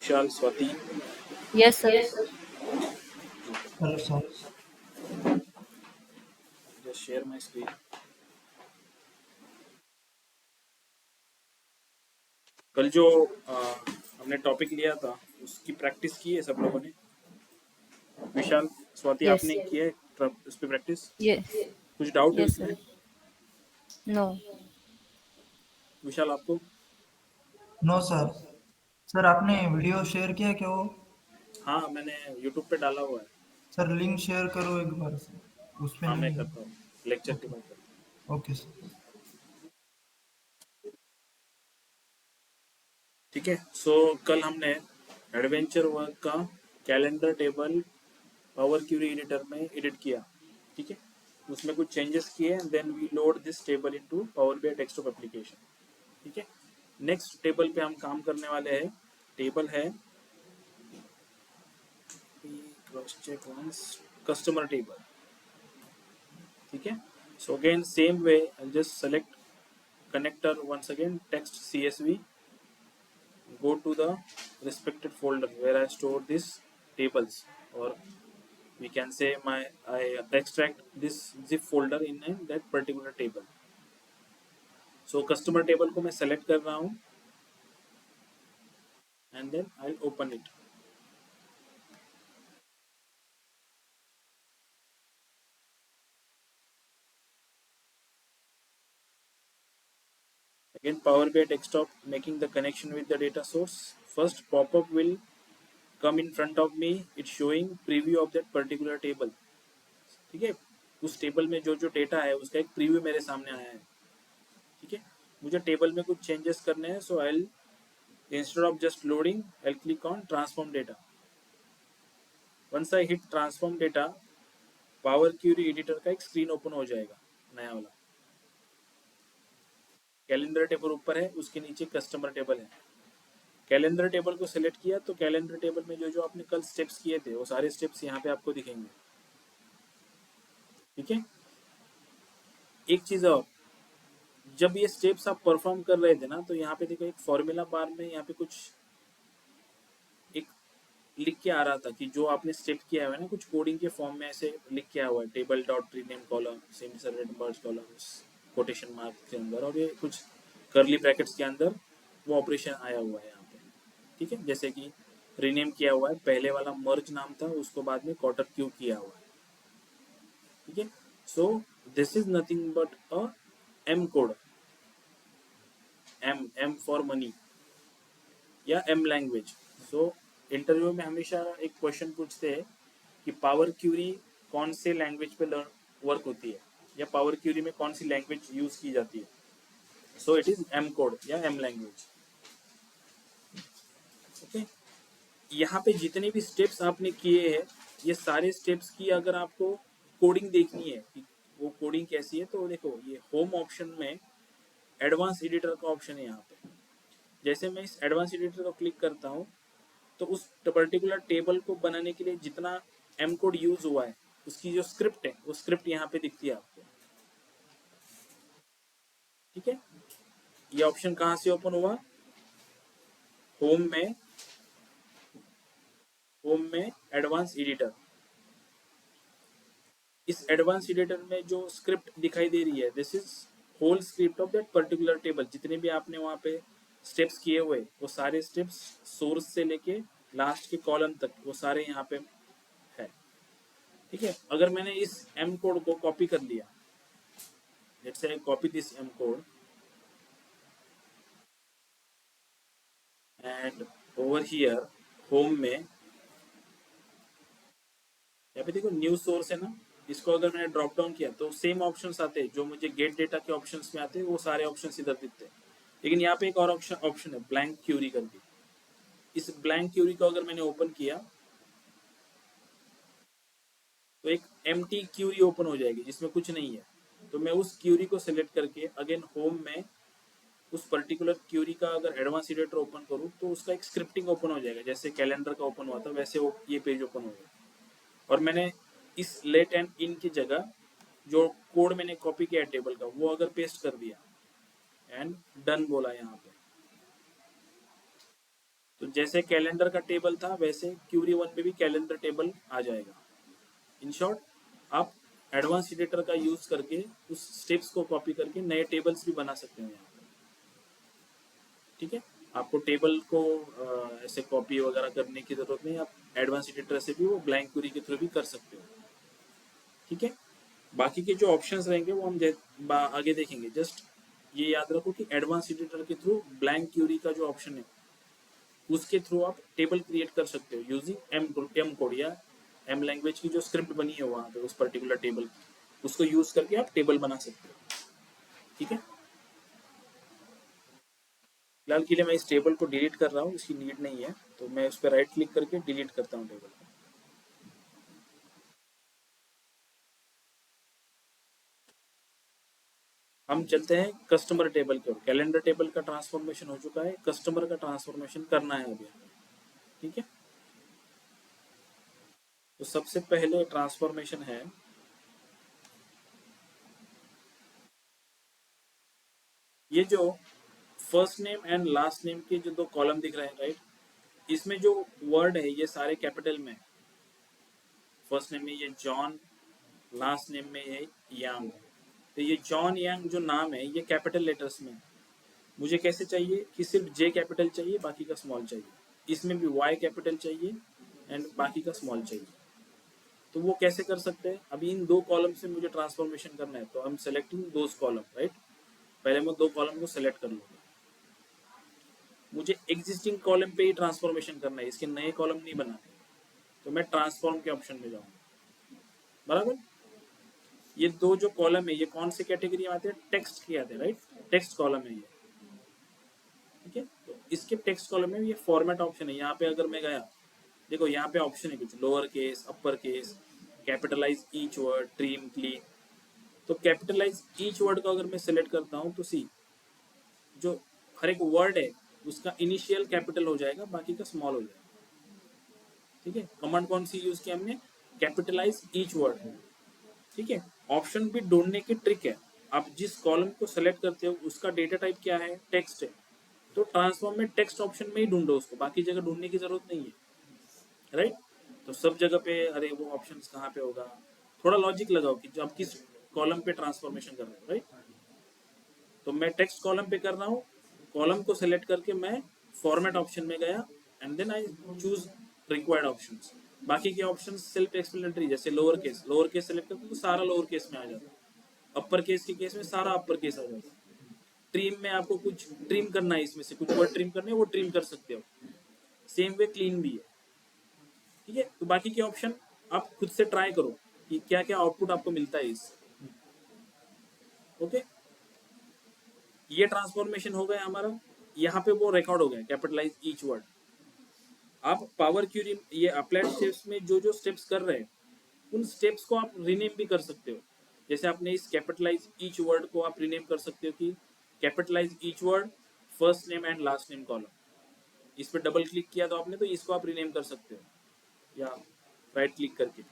Vishal, Swati. Yes, sir. Hello, sir. Just share my screen. कल जो हमने टॉपिक लिया था उसकी प्रैक्टिस की है सब लोगों ने. विशाल, स्वाति, Yes. आपने की है उस पे प्रैक्टिस? Yes. कुछ डाउट है Yes, उसमें? sir. No. विशाल, आपको? No sir. सर आपने वीडियो शेयर किया क्या वो? हाँ, मैंने यूट्यूब पे डाला हुआ है. सर लिंक शेयर करो एक बार से. उस पे हाँ, मैं नहीं है. करता हूँ लेक्चर के ओके. बाद करता हूँ. Okay sir. ठीक है. सो कल हमने एडवेंचर वर्क का calendar table Power Curie editor में एडिट किया. ठीक है. उसमें कुछ चेंजेस किए and then we load this table into Power BI desktop application. ठीक है. नेक्स्ट टेबल पे हम काम करने वाले हैं. टेबल है cross check once customer table. ठीक है. So again same way I just select connector once again, text CSV, go to the respected folder where I store these tables, or we can say I extract this zip folder in that particular table. So customer table को मैं select कर रहा हूँ and then I'll open it. Again, Power BI desktop making the connection with the data source. First pop-up will come in front of me. It's showing preview of that particular table. ठीक है. उस table में जो जो data है उसका एक preview मेरे सामने आया है. ठीक है. मुझे टेबल में कुछ चेंजेस करने हैं. So I instead of just loading I click on transform data. Once I hit transform data, power Curie editor का एक स्क्रीन ओपन हो जाएगा नया वाला. कैलेंडर टेबल ऊपर है, उसके नीचे कस्टमर टेबल है. कैलेंडर टेबल को सिलेक्ट किया तो कैलेंडर टेबल में जो जो आपने कल स्टेप्स किए थे वो सारे स्टेप्स यहाँ पे आपको दिखेंगे. ठीक है. एक चीज और, जब ये स्टेप्स आप परफॉर्म कर रहे थे ना तो यहाँ पे देखो एक फॉर्मूला बार में यहाँ पे कुछ एक लिख के आ रहा था कि जो आपने स्टेप किया है ना कुछ कोडिंग के फॉर्म में ऐसे लिख के आया हुआ है, table dot rename column semi servant merge columns quotation mark के अंदर, और ये कुछ करली ब्रैकेट्स के अंदर वो ऑपरेशन आया हुआ है यहाँ पे. ठीक है. जैसे कि रीनेम किया हुआ है, पहले वाला मर्ज नाम था, उसको बाद में क्वार्टर क्यू किया हुआ है. ठीक है. So this is nothing but a M code. M for money या एम लैंग्वेज. सो इंटरव्यू में हमेशा एक क्वेश्चन पूछते हैं कि पावर क्यूरी कौन से लैंग्वेज पे वर्क होती है या पावर क्यूरी में कौन सी लैंग्वेज यूज की जाती है. So it is M code या एम लैंग्वेज. ओके. यहाँ पे जितने भी स्टेप्स आपने किए हैं ये सारे स्टेप्स की अगर आपको कोडिंग देखनी है कि वो कोडिंग कैसी है तो देखो ये होम ऑप्शन में एडवांस एडिटर का ऑप्शन है. यहाँ पे जैसे मैं इस एडवांस एडिटर को क्लिक करता हूँ तो उस पर्टिकुलर टेबल को बनाने के लिए जितना एम कोड यूज हुआ है उसकी जो स्क्रिप्ट है वो स्क्रिप्ट यहाँ पे दिखती है आपको. ठीक है. ये ऑप्शन कहाँ से ओपन हुआ? होम में एडवांस एडिटर. इस एडवांस एडिटर में जो स्क्रिप्ट दिखाई दे रही है this is whole script of that particular table. जितने भी आपने वहाँ पे स्टेप्स किए हुए वो सारे स्टेप्स सोर्स से लेके लास्ट के कॉलम तक वो सारे यहाँ पे है. ठीक है. अगर मैंने इस एम कोड को कॉपी कर लिया, let's say I copy this M code and over here home में यहाँ पे देखो न्यू सोर्स है ना, इसको अगर मैंने ड्रॉप डाउन किया तो सेम ऑप्शंस आते हैं जो मुझे गेट डेटा के ऑप्शंस में आते हैं, वो सारे ऑप्शंस इधर दिखते हैं. लेकिन यहाँ पे एक और ऑप्शन है ब्लैंक क्यूरी करके. इस ब्लैंक क्यूरी को अगर मैंने ओपन किया तो एक एम्प्टी क्यूरी ओपन हो जाएगी जिसमें कुछ नहीं है. तो मैं उस क्यूरी को सिलेक्ट करके अगेन होम में उस पर्टिकुलर क्यूरी का अगर एडवांस एडिटर ओपन करूँ तो उसका एक स्क्रिप्टिंग ओपन हो जाएगा. जैसे कैलेंडर का ओपन हुआ था वैसे वो ये पेज ओपन हो गया. और मैंने इस लेट एंड इन की जगह जो कोड मैंने कॉपी किया टेबल का वो अगर पेस्ट कर दिया एंड डन बोला यहाँ पे, तो जैसे कैलेंडर का टेबल था वैसे क्यूरी 1 में भी कैलेंडर टेबल आ जाएगा। इन शॉर्ट आप एडवांस एडिटर का यूज करके उस स्टेप्स को कॉपी करके नए टेबल्स भी बना सकते हो यहाँ पे। ठीक है, आपको टेबल को ऐसे कॉपी वगैरह करने की जरूरत नहीं, आप एडवांस एडिटर से भी वो ब्लैंक क्यूरी के थ्रू भी कर सकते हो। ठीक है, बाकी के जो ऑप्शंस रहेंगे वो हम आगे देखेंगे। जस्ट ये याद रखो कि एडवांस एडिटर के थ्रू ब्लैंक क्यूरी का जो ऑप्शन है उसके थ्रू आप टेबल क्रिएट कर सकते हो यूजिंग एम कोड या एम लैंग्वेज की जो स्क्रिप्ट बनी है वहाँ पे उस पर्टिकुलर टेबल की, उसको यूज करके आप टेबल बना सकते हो। ठीक है, फिलहाल के लिए मैं इस टेबल को डिलीट कर रहा हूँ, इसकी नीड नहीं है, तो मैं उस पर राइट क्लिक करके डिलीट करता हूँ टेबल को। हम चलते हैं कस्टमर टेबल की ओर। कैलेंडर टेबल का ट्रांसफॉर्मेशन हो चुका है, कस्टमर का ट्रांसफॉर्मेशन करना है अभी। ठीक है, तो सबसे पहले ट्रांसफॉर्मेशन है ये जो first name and last name के जो दो कॉलम दिख रहे हैं, राइट, इसमें जो वर्ड है ये सारे कैपिटल में। फर्स्ट नेम में ये जॉन, लास्ट नेम में ये यांग। तो ये जॉन यांग जो नाम है ये कैपिटल लेटर्स में। मुझे कैसे चाहिए कि सिर्फ जे कैपिटल चाहिए, बाकी का स्मॉल चाहिए। इसमें भी वाई कैपिटल चाहिए एंड बाकी का स्मॉल चाहिए। तो वो कैसे कर सकते हैं? अभी इन दो कॉलम से मुझे ट्रांसफॉर्मेशन करना है, तो हम सेलेक्टिंग दोज कॉलम, राइट। पहले मैं दो कॉलम को सेलेक्ट कर लूँगा। मुझे एग्जिस्टिंग कॉलम पे ही ट्रांसफॉर्मेशन करना है, इसके नए कॉलम नहीं बनाने। तो मैं ट्रांसफॉर्म के ऑप्शन में जाऊँगा। बराबर, ये दो जो कॉलम है ये कौन से कैटेगरी में आते हैं? टेक्स्ट के आते हैं, राइट। टेक्स्ट कॉलम है ये। ठीक है, तो इसके टेक्स्ट कॉलम में ये फॉर्मेट ऑप्शन है। यहाँ पे अगर मैं गया, देखो यहाँ पे ऑप्शन है कुछ lower case, upper case, capitalize each word, trim, clean. तो कैपिटलाइज ईच वर्ड को अगर मैं सिलेक्ट करता हूँ तो सी जो हर एक वर्ड है उसका इनिशियल कैपिटल हो जाएगा, बाकी का स्मॉल हो जाएगा। ठीक है, कमांड कौन सी यूज की हमने? Capitalize each word. ठीक है, ऑप्शन भी ढूंढने की ट्रिक है। आप जिस कॉलम को सेलेक्ट करते हो उसका डेटा टाइप क्या है? टेक्स्ट है। तो ट्रांसफॉर्म में टेक्स्ट ऑप्शन में ही ढूंढो उसको, बाकी जगह ढूंढने की जरूरत नहीं है, राइट। तो सब जगह पे अरे वो ऑप्शन कहाँ पे होगा, थोड़ा लॉजिक लगाओ कि जो आप किस कॉलम पे ट्रांसफॉर्मेशन कर रहे हो, राइट। तो मैं टेक्स्ट कॉलम पे कर रहा हूँ, कॉलम को सेलेक्ट करके मैं फॉर्मेट ऑप्शन में गया and then I choose required options. बाकी के ऑप्शंस सेल्फ एक्सप्लेनेटरी, जैसे लोअर केस सेलेक्ट करते तो सारा लोअर केस में आ जाता, अपर केस के केस में सारा अपर केस आ जाता। ट्रिम में आपको कुछ ट्रिम करना है, इसमें से कुछ वर्ड ट्रिम करने हैं वो ट्रिम कर सकते हो। सेम वे क्लीन भी है। ठीक है, तो बाकी के ऑप्शन आप खुद से ट्राई करो कि क्या क्या आउटपुट आपको मिलता है इससे। ओके, ये ट्रांसफॉर्मेशन हो गया हमारा। यहाँ पे वो रिकॉर्ड हो गया कैपिटलाइज ईच वर्ड। आप पावर क्यूरी ये अप्लाइड स्टेप्स में जो जो स्टेप्स कर रहे हैं उन स्टेप्स को आप रीनेम भी कर सकते हो। जैसे आपने इस कैपिटलाइज ईच वर्ड को आप रीनेम कर सकते हो कि capitalize each word first name and last name column. इस पर डबल क्लिक किया तो आपने, तो इसको आप रीनेम कर सकते हो, या राइट क्लिक करके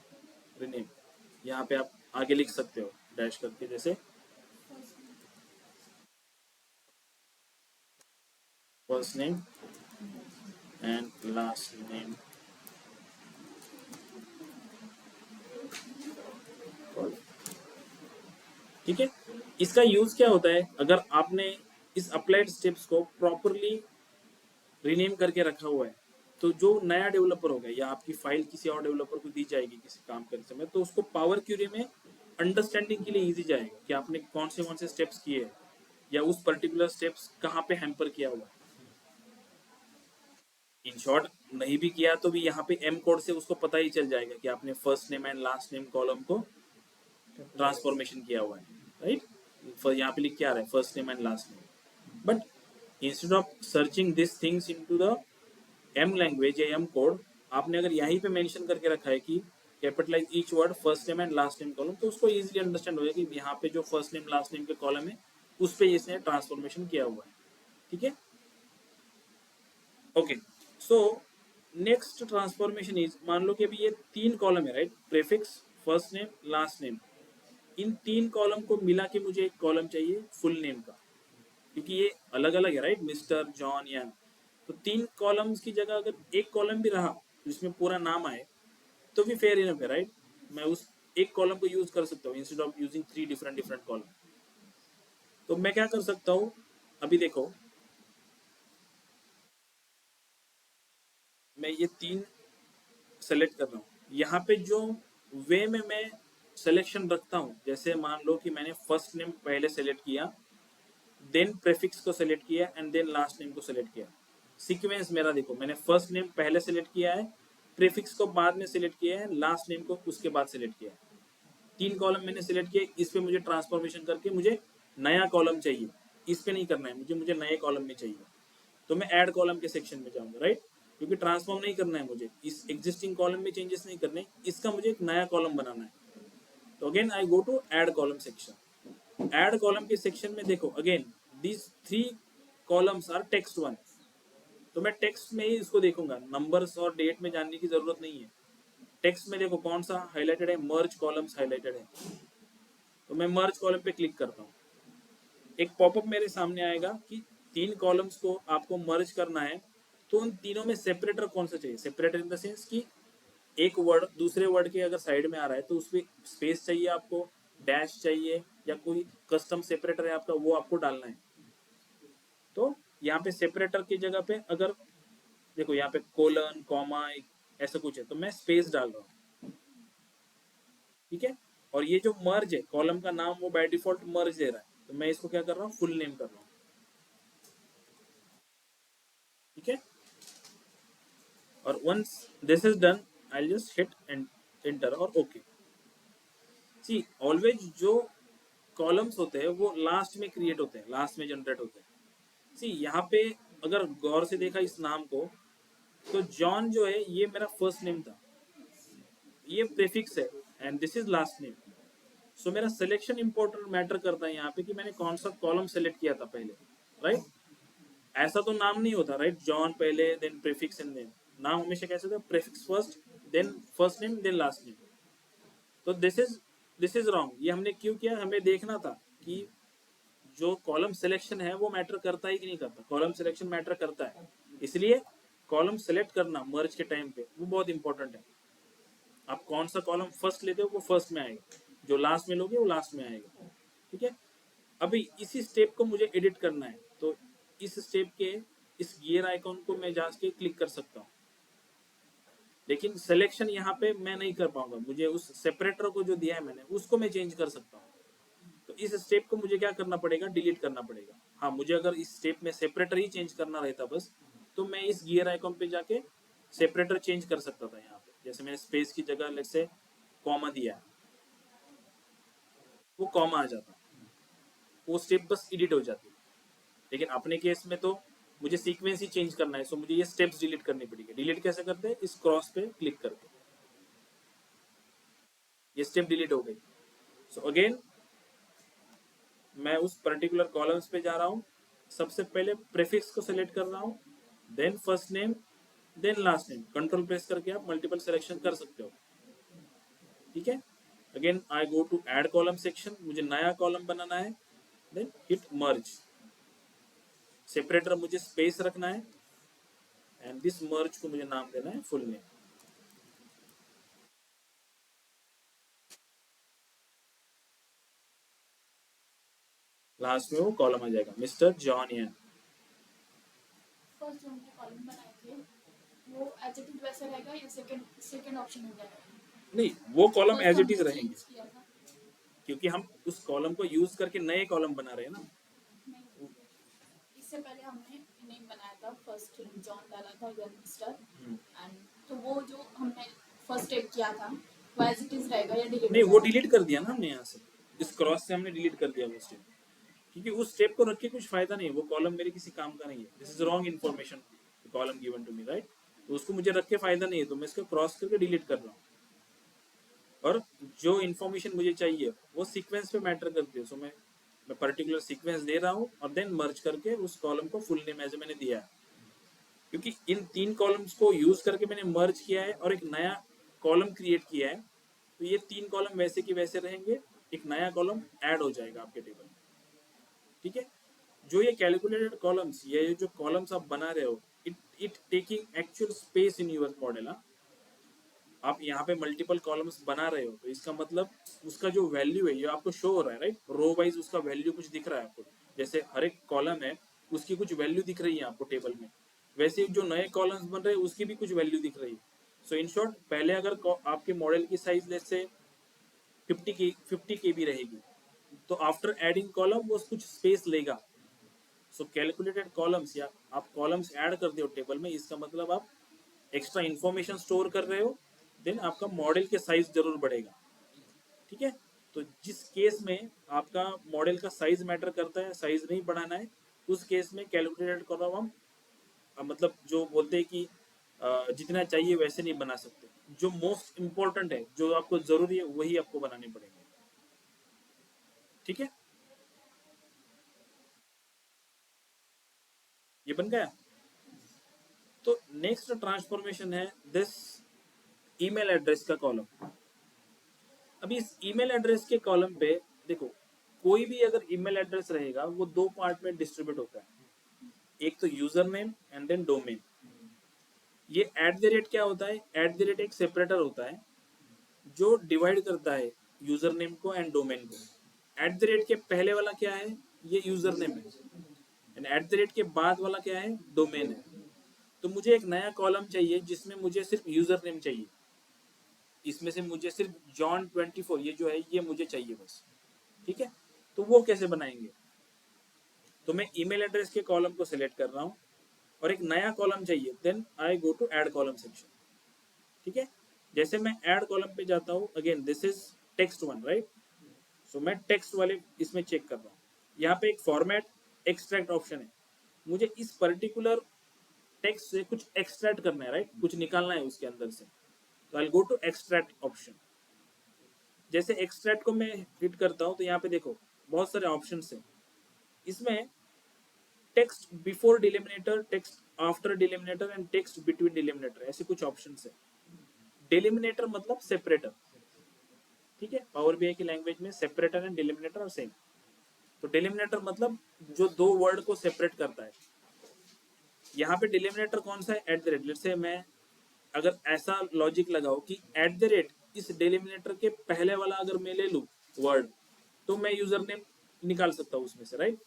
रीनेम। यहाँ पे आप आगे लिख सकते हो डैश करके, जैसे first name and last name. ठीक है, इसका यूज क्या होता है? अगर आपने इस अप्लाइड स्टेप्स को प्रॉपरली रीनेम करके रखा हुआ है तो जो नया डेवलपर होगा या आपकी फाइल किसी और डेवलपर को दी जाएगी किसी काम करते समय, तो उसको पावर क्यूरी में अंडरस्टैंडिंग के लिए इजी जाएगा कि आपने कौन से स्टेप्स किए हैं या उस पर्टिकुलर स्टेप्स कहाँ पे हैम्पर किया हुआ है। इन शॉर्ट नहीं भी किया तो भी यहाँ पे एम कोड से उसको पता ही चल जाएगा कि आपने first name and last name column को ट्रांसफॉर्मेशन किया हुआ है, राइट। यहाँ पे लिख के आ रहा है first name and last name. But instead of searching this things into the M language या एम कोड, आपने अगर यहीं पे मेंशन करके रखा है कि capitalize each word first name and last name column, तो उसको इजीली अंडरस्टैंड होगा कि यहाँ पे जो फर्स्ट नेम लास्ट नेम के कॉलम है उस पे इसने ट्रांसफॉर्मेशन किया हुआ है। ठीक है, okay. So next transformation is, मान लो कि अभी ये तीन कॉलम है, right, prefix, first name, last name. इन तीन कॉलम को मिला के मुझे एक कॉलम चाहिए फुल नेम का, क्योंकि ये अलग अलग है, राइट, मिस्टर, जॉन, या तो 3 कॉलम्स की जगह अगर एक कॉलम भी रहा जिसमें पूरा नाम आए तो भी फेयर इनफ है, राइट? मैं उस एक कॉलम को यूज कर सकता हूँ instead of using 3 different column. तो मैं क्या कर सकता हूँ, अभी देखो मैं ये 3 सेलेक्ट कर रहा हूँ। यहाँ पे जो वे में मैं सिलेक्शन रखता हूँ, जैसे मान लो कि मैंने फर्स्ट नेम पहले सेलेक्ट किया, देन प्रेफिक्स को सेलेक्ट किया एंड देन लास्ट नेम को सेलेक्ट किया। सीक्वेंस मेरा देखो, मैंने फर्स्ट नेम पहले सेलेक्ट किया है, प्रीफिक्स को बाद में सेलेक्ट किया है, लास्ट नेम को उसके बाद सेलेक्ट किया है। 3 कॉलम मैंने सेलेक्ट किया, इस पे मुझे ट्रांसफॉर्मेशन करके मुझे नया कॉलम चाहिए, इस पे नहीं करना है मुझे नए कॉलम में चाहिए। तो मैं ऐड कॉलम के सेक्शन में जाऊंगा, राइट? क्योंकि ट्रांसफॉर्म नहीं करना है मुझे, इस एग्जिस्टिंग कॉलम में चेंजेस नहीं करने, इसका मुझे एक नया कॉलम बनाना है। तो again I go to add column section. Add column के सेक्शन में देखो again these 3 columns are text one, तो मैं टेक्स्ट में ही इसको देखूंगा, नंबर्स और डेट में जानने की जरूरत नहीं है। टेक्स्ट में देखो कौन सा हाईलाइटेड है, मर्ज कॉलम्स हाईलाइटेड है, तो मैं मर्ज कॉलम पे क्लिक करता हूँ। एक पॉपअप मेरे सामने आएगा कि 3 कॉलम्स को आपको मर्ज करना है, तो उन तीनों में सेपरेटर कौन सा चाहिए। सेपरेटर इन द सेंस कि एक वर्ड दूसरे वर्ड के अगर साइड में आ रहा है तो उसमें स्पेस चाहिए आपको, डैश चाहिए, या कोई कस्टम सेपरेटर है आपका वो आपको डालना है। तो यहाँ पे सेपरेटर की जगह पे अगर देखो यहाँ पे कोलन कॉमा ऐसा कुछ है तो मैं स्पेस डाल रहा हूँ, ठीक है। और ये जो मर्ज है, कॉलम का नाम वो बाय डिफॉल्ट मर्ज दे रहा है, तो मैं इसको क्या कर रहा हूँ, फुल नेम कर रहा हूँ, ठीक है। और once this is done I just hit enter और ओके। सी ऑलवेज जो कॉलम्स होते हैं वो लास्ट में क्रिएट होते हैं, लास्ट में जनरेट होते हैं। सी यहाँ पे अगर गौर से देखा इस नाम को, तो जॉन जो है ये मेरा फर्स्ट नेम था, ये प्रीफिक्स है and this is last name. So मेरा सिलेक्शन इंपॉर्टेंट मैटर करता है यहाँ पे कि मैंने कौन सा कॉलम सेलेक्ट किया था पहले, राइट? ऐसा तो नाम नहीं होता, राइट? जॉन पहले देन प्रीफिक्स एंड देन, नाम हमेशा कैसे होता है, prefix first then first name then last name. तो दिस इज रॉन्ग। ये हमने क्यों किया, हमें देखना था कि जो कॉलम सिलेक्शन है वो मैटर करता है कि नहीं करता। कॉलम सिलेक्शन मैटर करता है, इसलिए कॉलम सेलेक्ट करना मर्ज के टाइम पे वो बहुत इंपॉर्टेंट है। आप कौन सा कॉलम फर्स्ट लेते हो वो फर्स्ट में आएगा, जो लास्ट में लोगे वो लास्ट में आएगा, ठीक है। अभी इसी स्टेप को मुझे एडिट करना है, तो इस स्टेप के इस गियर आइकॉन को मैं जाके क्लिक कर सकता हूँ, लेकिन सिलेक्शन यहाँ पे मैं नहीं कर पाऊंगा। मुझे उस सेपरेटर को जो दिया है मैंने उसको मैं चेंज कर सकता हूँ। तो इस स्टेप को मुझे क्या करना पड़ेगा, डिलीट करना पड़ेगा। हाँ, मुझे अगर इस स्टेप में सेपरेटर ही चेंज करना रहता बस, तो मैं इस गियर आइकॉन पे जाके सेपरेटर चेंज कर सकता था। यहाँ पे जैसे मैंने स्पेस की जगह लेट्स से कॉमा दिया है, वो कॉमा आ जाता, वो स्टेप बस एडिट हो जाती। लेकिन अपने केस में तो मुझे सीक्वेंस ही चेंज करना है, सो मुझे ये स्टेप्स डिलीट करनी पड़ेगी। डिलीट कैसे करते हैं, इस क्रॉस पे क्लिक करके, ये स्टेप डिलीट हो गई। सो अगेन मैं उस पर्टिकुलर कॉलम्स पे जा रहा हूँ, सबसे पहले प्रीफिक्स को सिलेक्ट कर रहा हूँ, then first name then last name. Control press करके आप मल्टीपल सिलेक्शन कर सकते हो, ठीक है। Again I go to add column section, मुझे नया कॉलम बनाना है, देन हिट मर्ज। सेपरेटर मुझे स्पेस रखना है एंड दिस मर्ज को मुझे नाम देना है फुल नेम। लास्ट में वो कॉलम आ जाएगा मिस्टर जॉन एन। फर्स्ट जो हमने कॉलम बनाए थे वो एज इट इज वैसा रहेगा या सेकंड ऑप्शन हो जाएगा? नहीं, वो column first as it is हमने रहेंगे, चेंज किया था। क्योंकि हम उस कॉलम को यूज करके नए कॉलम बना रहे हैं ना। नहीं, इससे पहले हमने नेम बनाया था, फर्स्ट जॉन डाला था या मिस्टर, एंड तो वो जो हमने फर्स्ट स्टेप किया था वो एज इट इज रहेगा या डिलीट? नहीं, वो डिलीट कर दिया ना हमने यहाँ से, इस क्रॉस से हमने डिलीट कर दिया वो स्टेप, क्योंकि उस स्टेप को रख के कुछ फायदा नहीं है, वो कॉलम मेरे किसी काम का नहीं है। This is wrong information column given to me, right? तो उसको मुझे रख के फायदा नहीं है, तो मैं इसको क्रॉस करके डिलीट कर रहा हूँ। और जो इन्फॉर्मेशन मुझे चाहिए वो सीक्वेंस पे मैटर करती है, सो मैं पर्टिकुलर सीक्वेंस दे रहा हूँ और देन मर्ज करके उस कॉलम को फुल नेम ऐसे मैंने दिया है। क्योंकि इन 3 कॉलम्स को यूज करके मैंने मर्ज किया है और एक नया कॉलम क्रिएट किया है, तो ये 3 कॉलम वैसे की वैसे रहेंगे, एक नया कॉलम ऐड हो जाएगा आपके टेबल में, ठीक है। जो ये कैलकुलेटेड कॉलम्स, ये जो कॉलम्स आप बना रहे हो, it it taking actual space in your model. आप यहाँ पे मल्टीपल कॉलम्स बना रहे हो तो इसका मतलब उसका जो वैल्यू है ये आपको शो हो रहा है, राइट। रो वाइज उसका वैल्यू कुछ दिख रहा है आपको, जैसे हर एक कॉलम है उसकी कुछ वैल्यू दिख रही है आपको टेबल में, वैसे जो नए कॉलम्स बन रहे हैं उसकी भी कुछ वैल्यू दिख रही है। सो इन शॉर्ट, पहले अगर आपके मॉडल की साइज लेट्स से 50 KB रहेगी, तो आफ्टर एडिंग कॉलम वो कुछ स्पेस लेगा। सो कैलकुलेटेड कॉलम्स या आप कॉलम्स ऐड कर दो टेबल में, इसका मतलब आप एक्स्ट्रा इंफॉर्मेशन स्टोर कर रहे हो, देन आपका मॉडल के साइज जरूर बढ़ेगा। ठीक है, तो जिस केस में आपका मॉडल का साइज मैटर करता है, साइज नहीं बढ़ाना है, उस केस में कैलकुलेटेड कॉलम हम मतलब जो बोलते हैं कि जितना चाहिए वैसे नहीं बना सकते। जो मोस्ट इम्पोर्टेंट है, जो आपको जरूरी है, वही आपको बनाने पड़ेंगे। ठीक है, ये बन गया। तो नेक्स्ट ट्रांसफॉर्मेशन है दिस ईमेल एड्रेस का कॉलम। अभी इस ईमेल एड्रेस के कॉलम पे देखो, कोई भी अगर ईमेल एड्रेस रहेगा वो दो पार्ट में डिस्ट्रीब्यूट होता है, एक तो user name and then domain. ये @ क्या होता है? @ एक सेपरेटर होता है जो डिवाइड करता है यूजर नेम को एंड डोमेन को। @ के पहले वाला क्या है? ये यूजर नेम है, एंड @ के बाद वाला क्या है? डोमेन है। तो मुझे एक नया कॉलम चाहिए जिसमें मुझे सिर्फ यूजर नेम चाहिए, इसमें से मुझे सिर्फ John24 ये जो है ये मुझे चाहिए बस। ठीक है, तो वो कैसे बनाएंगे? तो मैं ईमेल एड्रेस के कॉलम को सिलेक्ट कर रहा हूँ और एक नया कॉलम चाहिए, then I go to add column section. ठीक है, जैसे मैं ऐड कॉलम पे जाता हूँ, again this is text one, right. So मैं टेक्स्ट वाले इसमें चेक कर रहा हूँ, यहाँ पे एक फॉर्मेट एक्सट्रैक्ट ऑप्शन है, मुझे इस पर्टिकुलर टेक्स्ट से कुछ एक्सट्रैक्ट करना है, राइट, कुछ निकालना है उसके अंदर से। तो आई गो टू एक्सट्रैक्ट ऑप्शन। जैसे एक्सट्रैक्ट को मैं हिट करता हूँ तो यहाँ पे देखो बहुत सारे ऑप्शन है। इसमें text before delimiter, text after delimiter and text between delimiter, ऐसे कुछ ऑप्शन है। डिलिमिनेटर मतलब सेपरेटर। ठीक है, पावर बीआई की लैंग्वेज में सेपरेटर एंड डिलिमिनेटर और सेम। तो डिलिमिनेटर मतलब जो दो वर्ड को सेपरेट करता है। यहाँ पे डिलिमिनेटर कौन सा है? @ लेट्स से मैं अगर ऐसा लॉजिक लगाओ कि @ इस डिलिमिनेटर के पहले वाला अगर मैं ले लूं वर्ड, तो मैं यूजर नेम निकाल सकता हूँ उसमें से, राइट।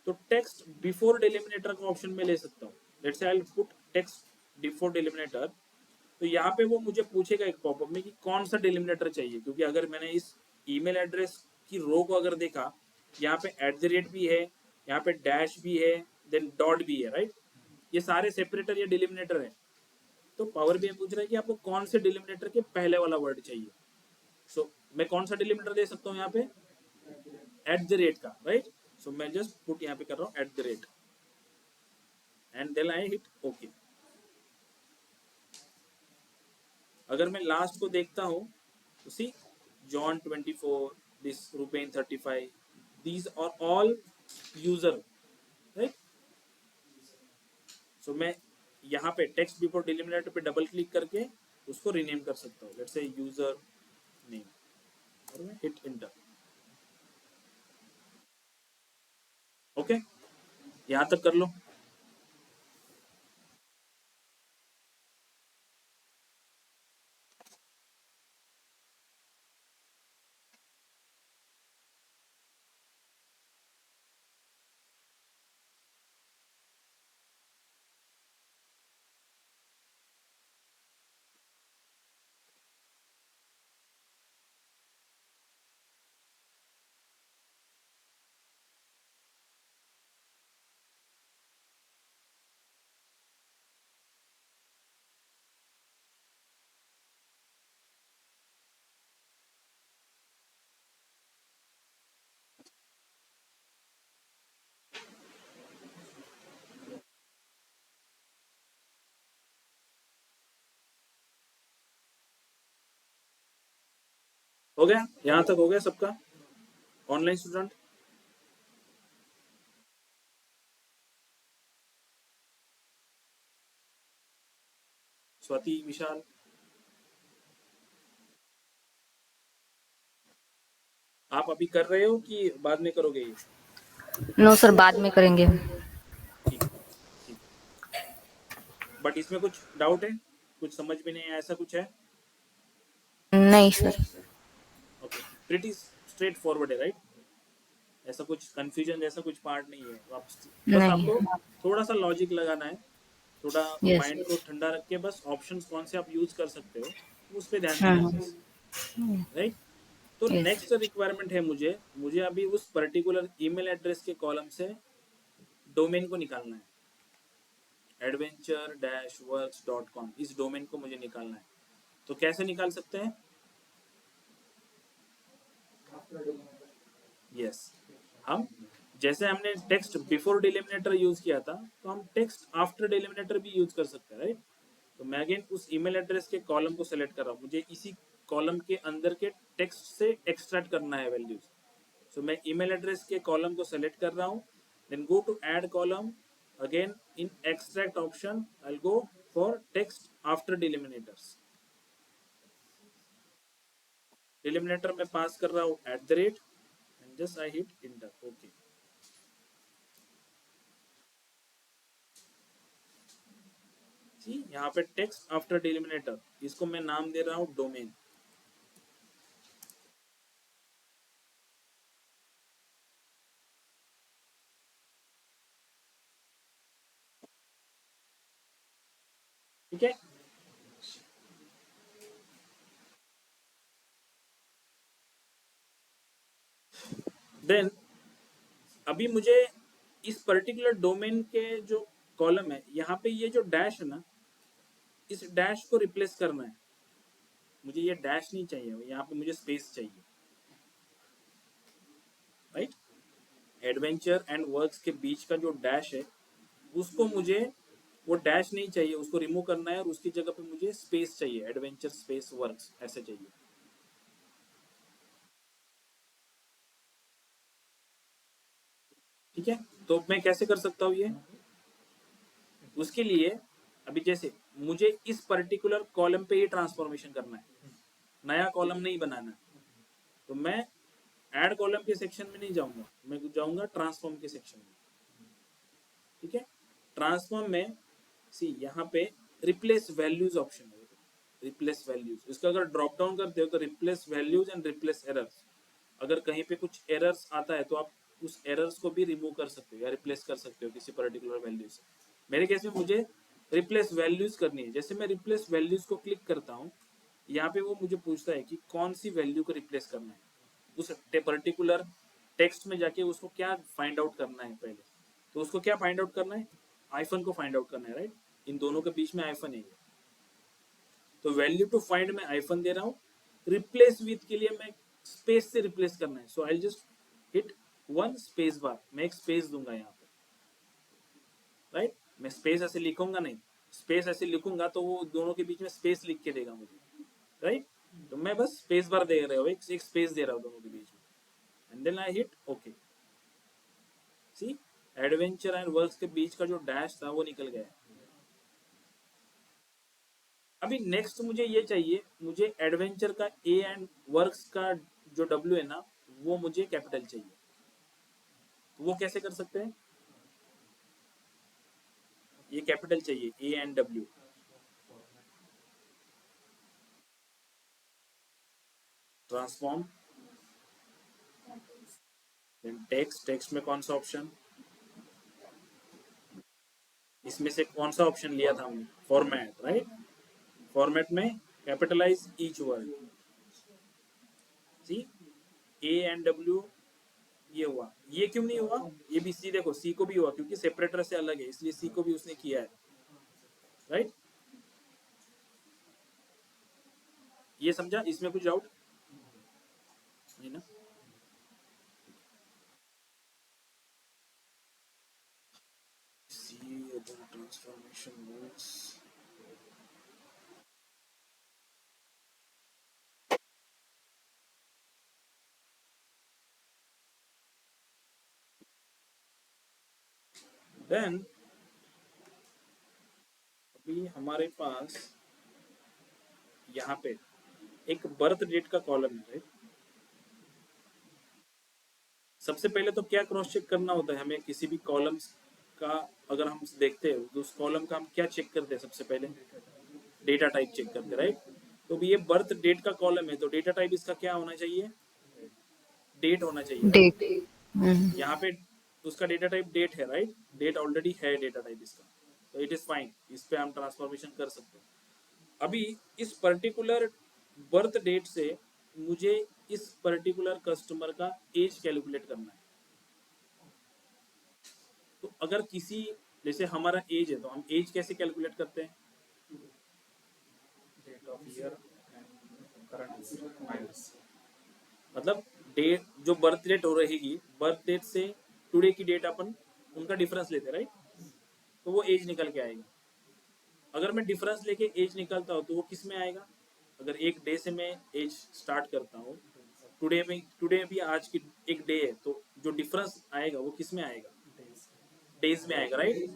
तो टेक्स्ट बिफोर डिलिमिनेटर का ऑप्शन में ले सकता हूँ। Let's say I will put text before delimiter. तो यहाँ पे वो मुझे पूछेगा एक पॉपअप में कि कौन सा डिलिमिनेटर चाहिए, क्योंकि अगर मैंने इस ईमेल एड्रेस की रो को अगर देखा, यहाँ पे @ भी है, यहाँ पे डैश भी है, देन डॉट भी है, राइट। ये सारे सेपरेटर या डिलिमिनेटर है। तो पावर बीआई पूछ रहा है कि आपको कौन से डिलिमिनेटर के पहले वाला वर्ड चाहिए। सो मैं कौन सा डिलिमिनेटर दे सकता हूँ यहाँ पे? @ का, राइट। सो मैं जस्ट पुट यहाँ पे कर रहा हूँ @ and then I hit okay. अगर मैं लास्ट को देखता हूँ तो सी John24, this Rupen35, these are all user, right। सो मैं यहाँ पे टेक्स्ट बिफोर डिलिमिनेटर पे डबल क्लिक करके उसको रीनेम कर सकता हूँ, लेट्स से यूजर नेम, और मैं हिट इंटर। ओके, यहाँ तक कर लो। हो गया, यहाँ तक हो गया सबका ऑनलाइन स्टूडेंट? स्वाति, विशाल, आप अभी कर रहे हो कि बाद में करोगे ये? नो सर, बाद में करेंगे। ठीक, ठीक। बट इसमें कुछ डाउट है, कुछ समझ में नहीं आया, ऐसा कुछ है? नहीं sir. Okay, pretty straight forward है राइट, ऐसा कुछ कंफ्यूजन जैसा कुछ पार्ट नहीं है। आप बस नहीं। आपको थोड़ा सा लॉजिक लगाना है, थोड़ा यस। माइंड को ठंडा रख के बस ऑप्शंस कौन से आप यूज कर सकते हो उस पे ध्यान देना है हाँ। बस, राइट। तो यस। नेक्स्ट रिक्वायरमेंट है मुझे मुझे अभी उस पर्टिकुलर ईमेल एड्रेस के कॉलम से डोमेन को निकालना है, adventure-works.com, इस डोमेन को मुझे निकालना है। तो कैसे निकाल सकते हैं? यस, हम जैसे हमने टेक्स्ट बिफोर डिलिमिनेटर यूज किया था, तो हम टेक्स्ट आफ्टर डिलिमिनेटर भी यूज कर सकते हैं, राइट। तो मैं अगेन उस ईमेल एड्रेस के कॉलम को सेलेक्ट कर रहा हूँ, मुझे इसी कॉलम के अंदर के टेक्स्ट से एक्सट्रैक्ट करना है वैल्यूज। सो मैं ईमेल एड्रेस के कॉलम को सेलेक्ट कर रहा हूँ, then go to add column, again in extract option I will go for text after delimiters. Delimiter में पास कर रहा हूँ @ and just I hit enter, okay. यहाँ पे टेक्स्ट आफ्टर डिलिमिनेटर, इसको मैं नाम दे रहा हूँ डोमेन। ठीक है, देन अभी मुझे इस पर्टिकुलर डोमेन के जो कॉलम है, यहाँ पे ये जो डैश है ना, इस डैश को रिप्लेस करना है। मुझे ये डैश नहीं चाहिए, यहाँ पे मुझे स्पेस चाहिए, राइट। एडवेंचर एंड वर्क्स के बीच का जो डैश है, उसको मुझे, वो डैश नहीं चाहिए, उसको रिमूव करना है और उसकी जगह पे मुझे स्पेस चाहिए, एडवेंचर स्पेस वर्क्स ऐसे चाहिए। ठीक है, तो मैं कैसे कर सकता हूँ ये? उसके लिए अभी जैसे मुझे इस पर्टिकुलर कॉलम पे ही ट्रांसफॉर्मेशन करना है, नया कॉलम नहीं बनाना है, तो मैं ऐड कॉलम के सेक्शन में नहीं जाऊंगा, मैं जाऊंगा ट्रांसफॉर्म के सेक्शन में। ठीक है, ट्रांसफॉर्म में सी यहाँ पे रिप्लेस वैल्यूज ऑप्शन है, रिप्लेस वैल्यूज, इसका अगर ड्रॉप डाउन करते हो तो replace values and replace errors, अगर कहीं पे कुछ एरर्स आता है तो आप उस एरर्स को भी रिमूव कर सकते हो या रिप्लेस कर सकते हो किसी पर्टिकुलर वैल्यू से। मेरे केस में मुझे रिप्लेस वैल्यूज करनी है, जैसे मैं रिप्लेस वैल्यूज को क्लिक करता हूँ, यहाँ पे वो मुझे पूछता है कि कौन सी वैल्यू को रिप्लेस करना है, उस पर्टिकुलर टेक्स्ट में जाके उसको क्या फाइंड आउट करना है पहले। तो उसको क्या फाइंड आउट करना है? आइफन को फाइंड आउट करना है, राइट। इन दोनों के बीच में आइफन है, तो वैल्यू टू फाइंड में आइफन दे रहा हूँ। रिप्लेस विथ के लिए मैं स्पेस से रिप्लेस करना है, so I just hit 1 space bar, मैं एक स्पेस दूंगा यहाँ पे, राइट। मैं स्पेस ऐसे लिखूंगा नहीं, स्पेस ऐसे लिखूंगा तो वो दोनों के बीच में स्पेस लिख के देगा मुझे, राइट। तो मैं बस स्पेस बार दे रहा हूँ, एक स्पेस दे रहा हूँ दोनों के बीच में, and then I hit okay. See, adventure and works के बीच का जो डैश था वो निकल गया। अभी नेक्स्ट मुझे ये चाहिए, मुझे एडवेंचर का ए एंड वर्क्स का जो डब्ल्यू है ना, वो मुझे कैपिटल चाहिए। तो वो कैसे कर सकते हैं? ये कैपिटल चाहिए, A and W. Transform, then text, text में कौन सा ऑप्शन, इसमें से कौन सा ऑप्शन लिया था हमने? Format, right. फॉर्मेट में capitalize each word. See, A and W ये हुआ, ये क्यों नहीं हुआ? ये भी सी, देखो सी को भी हुआ क्योंकि सेपरेटर से अलग है, इसलिए सी को भी उसने किया है, राइट। ये समझा? इसमें कुछ डाउट नहीं ना? See the transformation works. Then अभी हमारे पास यहाँ पे एक बर्थ डेट का कॉलम है, राइट। सबसे पहले तो क्या क्रॉस चेक करना होता है हमें किसी भी कॉलम्स का अगर हम देखते हैं तो उस कॉलम का हम क्या चेक करते हैं? सबसे पहले डेटा टाइप चेक करते हैं, राइट? तो भी ये बर्थ डेट का कॉलम है, तो डेटा टाइप इसका क्या होना चाहिए? डेट होना चाहिए, राइट? डेट। यहाँ पे उसका डेटा टाइप डेट है, राइट? डेट ऑलरेडी है डेटा टाइप इसका, तो इट इज फाइन, इस पे हम ट्रांसफॉर्मेशन कर सकते हैं। अभी इस पर्टिकुलर बर्थ डेट से मुझे इस पर्टिकुलर कस्टमर का एज कैलकुलेट करना है। तो अगर किसी, जैसे हमारा एज है, तो हम एज कैसे कैलकुलेट करते हैं? Date of year and current minus मतलब डेट, जो बर्थ डेट हो रहेगी, बर्थ डेट से टुडे की डेट अपन उनका डिफरेंस लेते हैं, राइट? तो वो एज निकल के आएगा। अगर मैं डिफरेंस लेके एज निकालता हूँ तो वो किस में आएगा? अगर एक डे से मैं एज स्टार्ट करता हूँ, टुडे भी आज की एक डे है, तो जो डिफरेंस आएगा वो किस में आएगा? डेज में आएगा, राइट?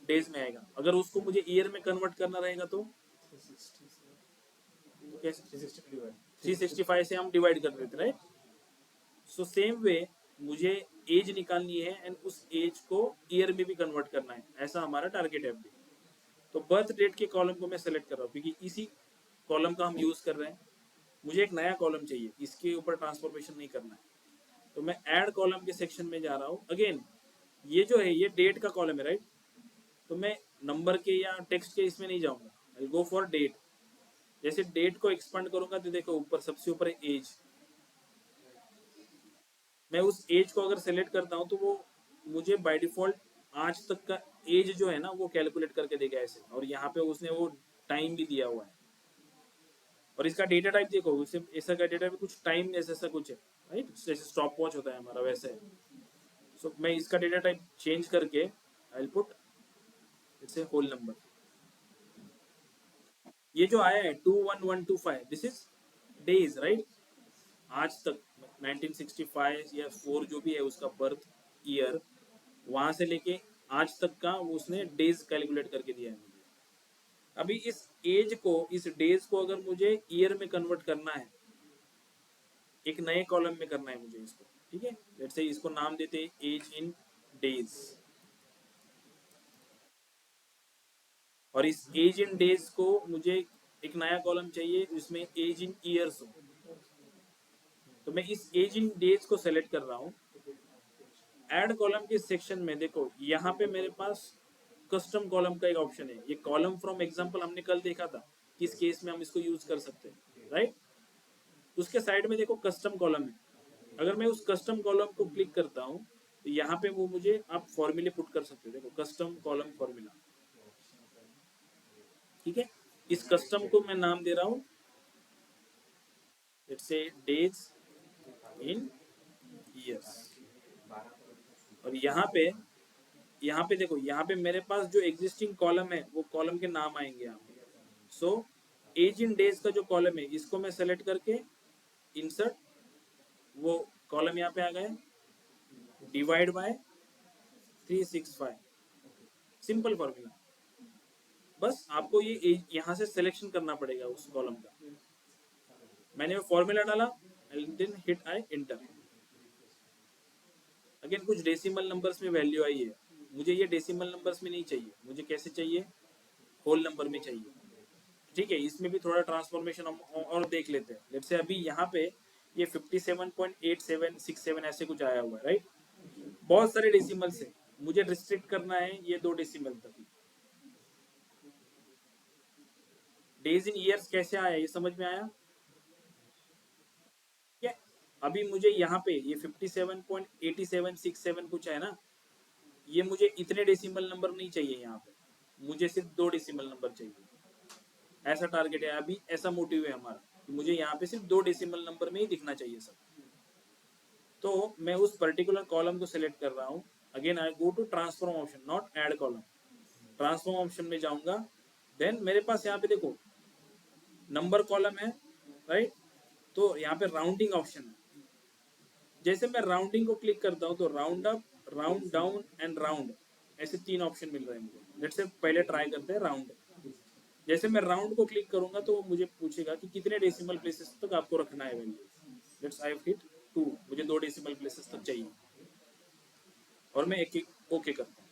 डेज में आएगा। अगर उसको मुझे ईयर में कन्वर्ट करना रहेगा तो कैसे? 365 से हम डिवाइड कर देते, राइट? सो सेम वे मुझे एज निकालनी है एंड उस एज को ईयर में भी कन्वर्ट करना है, ऐसा हमारा टारगेट है अभी। तो बर्थ डेट के कॉलम को मैं सेलेक्ट कर रहा हूँ क्योंकि इसी कॉलम का हम यूज कर रहे हैं। मुझे एक नया कॉलम चाहिए, इसके ऊपर ट्रांसफॉर्मेशन नहीं करना है, तो मैं ऐड कॉलम के सेक्शन में जा रहा हूँ। अगेन ये जो है ये डेट का कॉलम है, राइट? तो मैं नंबर के या टेक्स्ट के इसमें नहीं जाऊंगा, आई गो फॉर डेट। जैसे डेट को एक्सपांड करूंगा तो देखो ऊपर सबसे ऊपर है एज। मैं उस एज को अगर सेलेक्ट करता हूँ तो वो मुझे बाय डिफॉल्ट आज तक का एज जो है ना वो कैलकुलेट करके देगा ऐसे, और यहाँ पे उसने वो टाइम भी दिया हुआ है। और इसका डेटा टाइप देखो, उससे ऐसा का डेटा टाइप कुछ टाइम ऐसा कुछ है, राइट? जैसे स्टॉप वॉच होता है हमारा वैसे है। सो मैं इसका डेटा टाइप चेंज करके I will put it's a whole number. ये जो आया है 21125, दिस इज डेज, राइट? आज तक 1965 या 4 जो भी है उसका बर्थ ईयर, वहां से लेके आज तक का वो उसने डेज कैलकुलेट करके दिया है मुझे। अभी इस एज को, इस डेज को अगर मुझे ईयर में कन्वर्ट करना है, एक नए कॉलम में करना है मुझे इसको, ठीक है? लेट्स से इसको नाम देते हैं एज इन डेज, और इस एज इन डेज को मुझे एक नया कॉलम चाहिए जिसमें एज इन ईयर्स हो। तो मैं इस एज इन डेज को सेलेक्ट कर रहा हूँ। ऐड कॉलम के सेक्शन में देखो यहाँ पे मेरे पास कस्टम कॉलम का एक ऑप्शन है। ये कॉलम फ्रॉम एग्जांपल हमने कल देखा था, किस केस में हम इसको यूज कर सकते हैं, राइट? उसके साइड में देखो कस्टम कॉलम है। अगर मैं उस कस्टम कॉलम को क्लिक करता हूँ तो यहाँ पे वो मुझे आप फॉर्मूले पुट कर सकते हो। देखो कस्टम कॉलम फॉर्मूला, ठीक है? इस कस्टम को मैं नाम दे रहा हूँ लेट्स से डेज इन ईयर्स। और यहाँ पे देखो, यहाँ पे मेरे पास जो एग्जिस्टिंग कॉलम है वो कॉलम के नाम आएंगे यहाँ पे। सो एज इन डेज का जो कॉलम है इसको मैं सेलेक्ट करके इंसर्ट, वो कॉलम यहाँ पे आ गया, डिवाइड बाय 365, सिंपल फॉर्मूला। बस आपको ये यहाँ से सिलेक्शन करना पड़ेगा उस कॉलम का। मैंने वो फॉर्मूला डाला and then hit I enter. Again कुछ डेसिमल नंबर्स में वैल्यू आई है, मुझे ये डेसिमल नंबर्स में नहीं चाहिए, मुझे कैसे चाहिए? होल नंबर में चाहिए, ठीक है? इसमें भी थोड़ा ट्रांसफॉर्मेशन हम और देख लेते हैं। लेट्स से अभी यहाँ पे ये 57.8767 ऐसे कुछ आया हुआ है, राइट? बहुत सारे डेसिमल से मुझे रिस्ट्रिक्ट करना है ये 2 डेसिमल तक। डेज इन ईयर्स कैसे आया ये समझ में आया? क्या अभी मुझे यहाँ पे ये 57.8767 कुछ है ना, ये मुझे इतने डेसिमल नंबर नहीं चाहिए, यहाँ पे मुझे सिर्फ 2 डेसिमल नंबर चाहिए। ऐसा टारगेट है अभी, ऐसा मोटिव है हमारा कि मुझे यहाँ पे सिर्फ 2 डेसिमल नंबर में ही दिखना चाहिए सब। तो मैं उस पर्टिकुलर कॉलम को सिलेक्ट कर रहा हूँ। Again I go to transform option, not add column. Transform option में जाऊंगा, देन मेरे पास यहाँ पे देखो नंबर कॉलम है, राइट? तो यहाँ पे राउंडिंग ऑप्शन है। जैसे मैं राउंडिंग को क्लिक करता हूँ तो round up, round down and round, ऐसे 3 ऑप्शन मिल रहे हैं मुझे। लेट्स से पहले ट्राई करते हैं राउंड। जैसे मैं राउंड को क्लिक करूंगा तो मुझे पूछेगा कि कितने डेसिमल प्लेसेस तक आपको रखना है वैल्यू। लेट्स आई हिट 2, मुझे 2 डेसिमल प्लेसेस तक चाहिए और मैं एक ओके करता हूँ।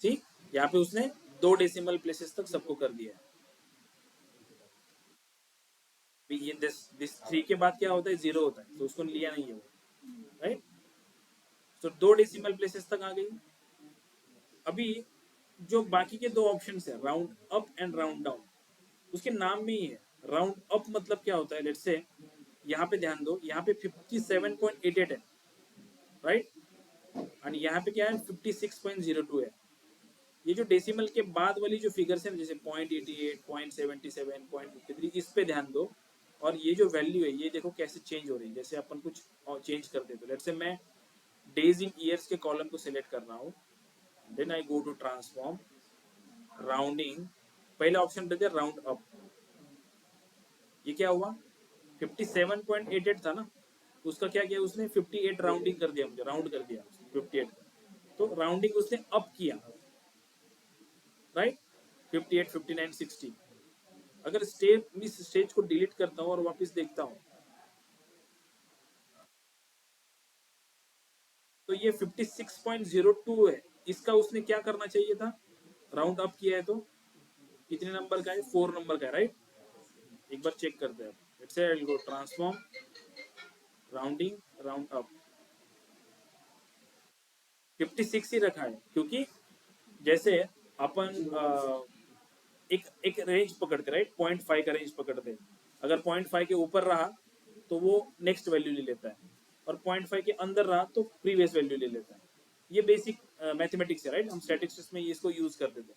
ठीक, यहाँ पे उसने 2 डेसिमल प्लेसेस तक सबको कर दिया है। ये दिस 3 के बाद क्या होता है, 0 होता है, तो उसको लिया नहीं है वो, राइट। तो 2 डेसिमल प्लेसेस तक आ गई। अभी जो बाकी के 2 ऑप्शंस है, round up and round down, उसके नाम में ही है। राउंड अप मतलब क्या होता है, लेट्स से यहाँ पे ध्यान दो, यहाँ पे 57.88 है, राइट, और यहाँ पे क्या है 56.02 है। ये जो डेसिमल के बाद वाली जो फिगर्स है, जैसे 0.88, 0.77, 0.53, इस पे ध्यान दो। और ये जो वैल्यू है, ये देखो कैसे चेंज हो रही है। जैसे अपन कुछ और चेंज करते तो लेट्स से मैं डेज इन ईयर्स के कॉलम को सिलेक्ट कर रहा हूँ, then I go to transform, rounding, पहला ऑप्शन रहता है राउंड अप। ये क्या हुआ, 57.88 था ना, उसका क्या किया उसने, 58 राउंडिंग कर दिया, मुझे राउंड कर दिया 58, तो राउंडिंग उसने अप किया, राइट, 58, 59, 60। अगर इस स्टेज को डिलीट करता हूँ और वापस देखता हूँ, तो ये 56.02 है। इसका उसने क्या करना चाहिए था, राउंड अप किया है तो कितने नंबर का है, 4 नंबर का है, राइट। एक बार चेक करते हैं, let's say I go transform, rounding, round up, 56 ही रखा है, क्योंकि जैसे अपन एक रेंज पकड़ते, राइट, 0.5 का रेंज पकड़ते, अगर 0.5 के ऊपर रहा तो वो नेक्स्ट वैल्यू ले लेता है, और 0.5 के अंदर रहा तो प्रीवियस वैल्यू ले लेता है। ये बेसिक मैथमेटिक्स है, राइट, हम स्टैटिस्टिक्स में इसको यूज करते थे।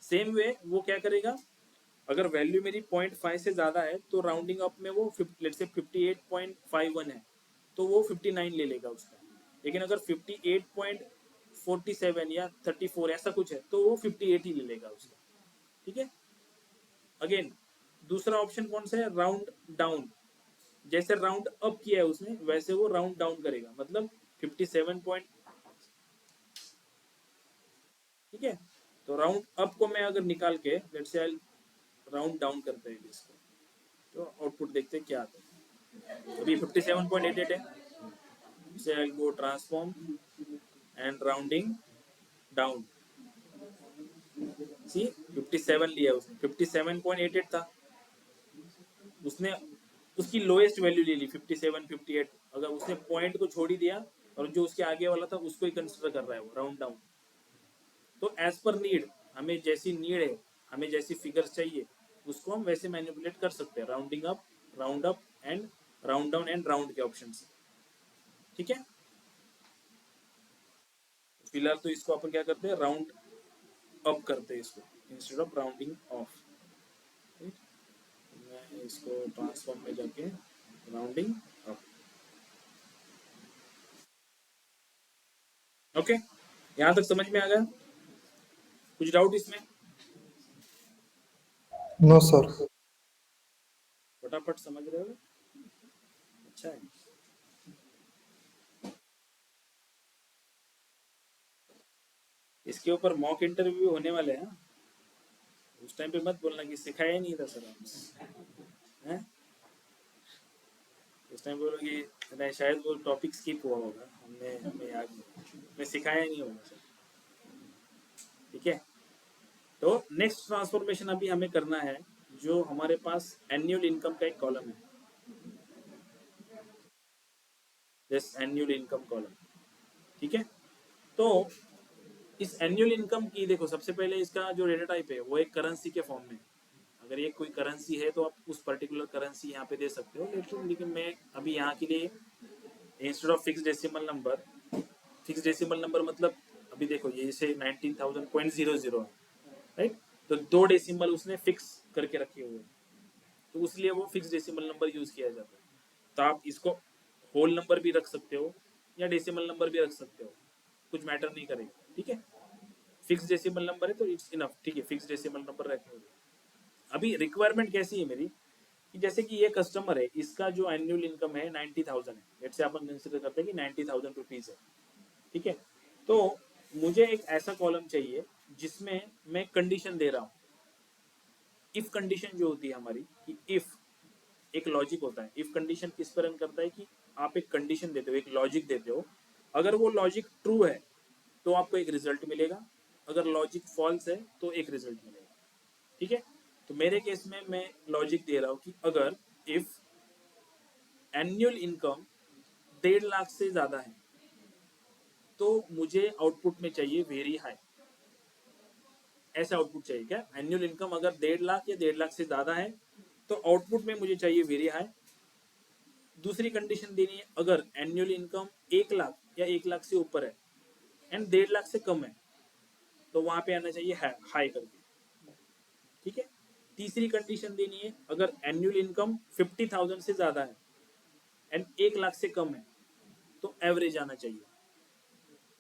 सेम वे वो क्या करेगा, अगर वैल्यू मेरी 0.5 से ज्यादा है तो राउंडिंग अप में वो लेट्स से 58.51 है तो वो 59 ले लेगा उसका। लेकिन अगर 58.47 या 34 ऐसा कुछ है तो वो 58 ही ले लेगा उसका, ठीक है। अगेन दूसरा ऑप्शन कौन सा है, राउंड डाउन। जैसे राउंड अप किया है उसने, वैसे वो राउंड डाउन करेगा, मतलब 57 पॉइंट, ठीक है। तो राउंड अप को मैं अगर निकाल के लेट्स से राउंड डाउन करते हैं इसको, तो आउटपुट देखते हैं क्या आता है। अभी 57.88 है, इसे आई गो ट्रांसफॉर्म एंड राउंडिंग डाउन, सी 57 लिया उसने, 57.88 था, उसने उसकी लोएस्ट वैल्यू ले ली 57, 58। अगर उसने पॉइंट को छोड़ ही दिया और जो उसके आगे वाला था उसको ही कंसिडर कर रहा है वो राउंड डाउन। तो एज पर नीड, हमें जैसी नीड है, हमें जैसी फिगर्स चाहिए, उसको हम वैसे मैनिपुलेट कर सकते हैं, rounding up, round up and round down and round के ऑप्शन से, ठीक है। फिलहाल तो इसको अपन क्या करते हैं, राउंड अप करते हैं इसको इंस्टेड ऑफ राउंडिंग ऑफ। मैं इसको ट्रांसफॉर्म में जाके राउंडिंग अप, ओके। यहां तक समझ में आ गया, कुछ डाउट इसमें? No sir. फटाफट समझ रहे हो, अच्छा है। इसके ऊपर मॉक इंटरव्यू होने वाले हैं, उस टाइम पे मत बोलना कि सिखाया ही नहीं था सर आपने, हैं? उस टाइम बोलोगे नहीं, शायद वो टॉपिक स्किप हुआ होगा, हमें याद नहीं, मैं सिखाया नहीं होगा सर, ठीक है। तो नेक्स्ट ट्रांसफॉर्मेशन अभी हमें करना है, जो हमारे पास एनुअल इनकम का एक कॉलम है, दिस एनुअल इनकम कॉलम, ठीक है। तो इस एनुअल इनकम की देखो, सबसे पहले इसका जो डेटा टाइप है वो एक करेंसी के फॉर्म में, अगर ये कोई करेंसी है तो आप उस पर्टिकुलर करेंसी यहाँ पे दे सकते हो, लेकिन मैं अभी यहाँ के लिए instead of fix decimal number, fix decimal number मतलब अभी देखो ये जैसे 19,000.00 है, राइट, तो 2 डेसिमल उसने फिक्स करके रखे हुए हैं, तो इसलिए वो फिक्स डेसिमल नंबर यूज किया जाता है। तो आप इसको होल नंबर भी रख सकते हो या डेसिमल नंबर भी रख सकते हो, कुछ मैटर नहीं करेगा, ठीक है। फिक्स डेसिमल नंबर है तो इट्स इनफ, ठीक है, फिक्स डेसिमल नंबर रखे हुए। अभी रिक्वायरमेंट कैसी है मेरी, कि जैसे कि ये कस्टमर है, इसका जो एनुअल इनकम है 90,000 है, लेट्स से अपन कंसीडर करते हैं कि 90,000 रुपीज है, ठीक है। तो मुझे एक ऐसा कॉलम चाहिए जिसमें मैं कंडीशन दे रहा हूँ, इफ कंडीशन जो होती है हमारी, कि इफ एक लॉजिक होता है, इफ कंडीशन किस पर रन करता है कि आप एक कंडीशन देते हो, एक लॉजिक देते हो, अगर वो लॉजिक ट्रू है तो आपको एक रिजल्ट मिलेगा, अगर लॉजिक फॉल्स है तो एक रिजल्ट मिलेगा, ठीक है। तो मेरे केस में मैं लॉजिक दे रहा हूँ कि अगर इफ एनुअल इनकम 1.5 लाख से ज़्यादा है तो मुझे आउटपुट में चाहिए वेरी हाई, ऐसा आउटपुट चाहिए। क्या एनुअल इनकम अगर 1.5 लाख या 1.5 लाख से ज़्यादा है तो आउटपुट में मुझे चाहिए वेरी हाई। दूसरी कंडीशन देनी है, अगर एनुअल इनकम 1 लाख या 1 लाख से ऊपर है एंड 1.5 लाख से कम है तो वहां पे आना चाहिए हाई करके, ठीक है। तीसरी कंडीशन देनी है, अगर एनुअल इनकम 50,000 से ज्यादा है एंड 1 लाख से कम है तो एवरेज आना चाहिए,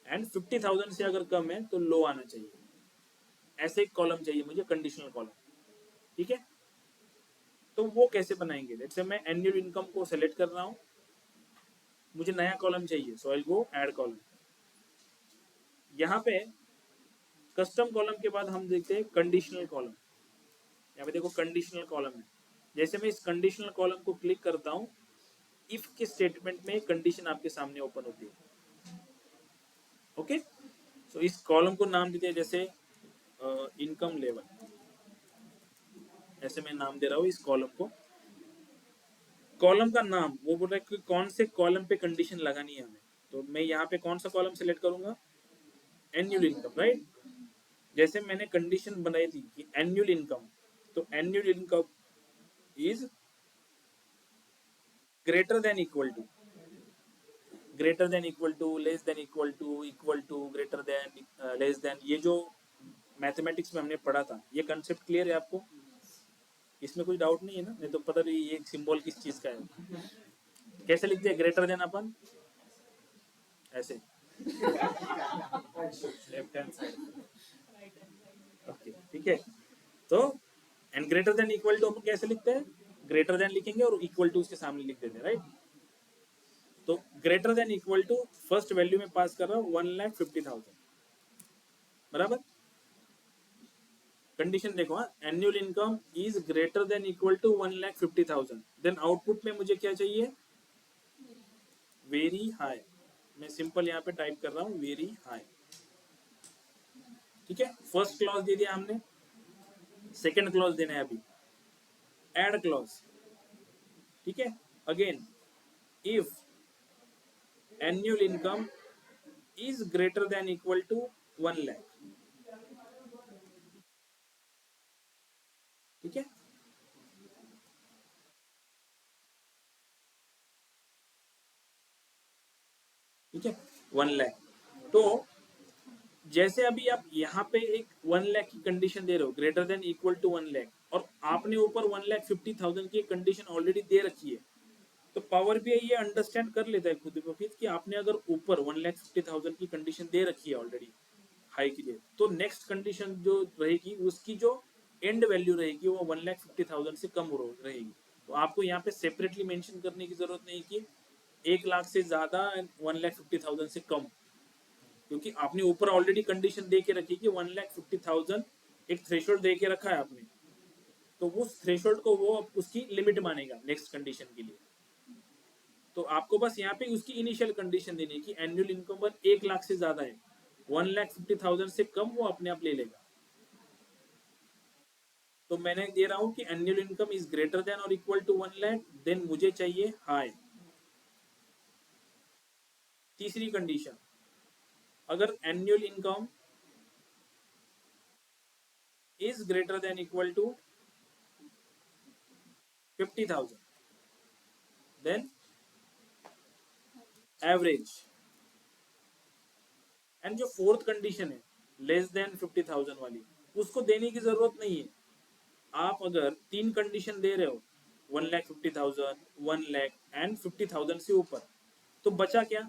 एंड 50,000 से अगर कम है तो लो आना चाहिए। ऐसे एक कॉलम चाहिए मुझे, कंडीशनल कॉलम, ठीक है। तो वो कैसे बनाएंगे, जैसे मैं एनुअल इनकम को सेलेक्ट कर रहा हूँ, मुझे नया कॉलम चाहिए, सो आई गो ऐड कॉलम। यहाँ पे कस्टम कॉलम के बाद हम देखते हैं कंडीशनल कॉलम। यहाँ पे देखो कंडीशनल कॉलम है। जैसे मैं इस कंडीशनल कॉलम को क्लिक करता हूँ, इफ के स्टेटमेंट में कंडीशन आपके सामने ओपन होती है, ओके। सो इस कॉलम को नाम देते हैं जैसे इनकम लेवल, ऐसे मैं नाम दे रहा हूँ इस कॉलम को। कॉलम का नाम वो बोल रहा है कि कौन से कॉलम पे कंडीशन लगानी है हमें, तो मैं यहाँ पे कौन सा कॉलम सेलेक्ट करूंगा, एनुअल इनकम, राइट। जैसे मैंने कंडीशन बनाई थी कि एनुअल इनकम, तो annual income is greater than equal to, greater than equal to, less than equal to, greater than, less than, ये जो मैथमेटिक्स में हमने पढ़ा था, ये कंसेप्ट क्लियर है आपको, इसमें कोई डाउट नहीं है ना। नहीं तो पता नहीं ये सिंबल किस चीज का है। कैसे लिखते हैं ग्रेटर देन अपन, ऐसे लेफ्ट हैंड साइड, ओके, ठीक है। तो and greater than equal to अपन कैसे लिखते हैं, ग्रेटर देन लिखेंगे और इक्वल टू उसके सामने लिख देते हैं, राइट। तो greater than equal to first value में पास कर रहा हूँ 1,50,000, बराबर। कंडीशन देखो, हाँ, annual income is greater than equal to 1,50,000, then output में मुझे क्या चाहिए, वेरी हाई। मैं सिंपल यहाँ पे टाइप कर रहा हूँ वेरी हाई, ठीक है। फर्स्ट क्लॉज दे दिया हमने, सेकेंड क्लॉज देना है अभी, एड क्लॉज, ठीक है। Again if annual income is greater than equal to 1 lakh, ठीक है। ठीक है, 1 लाख। तो जैसे अभी आप यहाँ पे एक 1 लाख की कंडीशन दे रहे हो, greater than equal to 1 lakh, और आपने ऊपर 1,50,000 की कंडीशन ऑलरेडी दे रखी है, तो पावर भी ये अंडरस्टैंड कर लेता है खुद ब खुद कि आपने अगर ऊपर 1,50,000 की कंडीशन दे रखी है ऑलरेडी हाई के लिए, तो नेक्स्ट कंडीशन जो रहेगी उसकी जो एंड वैल्यू रहेगी वो 1,50,000 से कम रहेगी। तो आपको यहाँ पे सेपरेटली मेंशन करने की जरूरत नहीं कि 1 लाख से ज्यादा 1,50,000 से कम, क्योंकि आपने ऊपर ऑलरेडी कंडीशन दे के रखी कि 1,50,000 एक थ्रेशोल्ड दे के रखा है आपने, तो उस थ्रेशोल्ड को वो उसकी लिमिट मानेगा नेक्स्ट कंडीशन के लिए। तो आपको बस यहाँ पे उसकी इनिशियल कंडीशन देनी है कि एनुअल इनकम पर 1 लाख से ज्यादा है, 1,50,000 से कम वो अपने आप ले लेगा। तो मैंने दे रहा हूं कि annual income is greater than और इक्वल टू 1 लाख, देन मुझे चाहिए हाई। तीसरी कंडीशन, अगर annual income is greater than equal to 50,000, then average. And जो फोर्थ कंडीशन है लेस देन 50,000 वाली, उसको देने की जरूरत नहीं है। आप अगर 3 कंडीशन दे रहे हो, 1,50,000, 1 लाख एंड 50,000 से ऊपर, तो बचा क्या,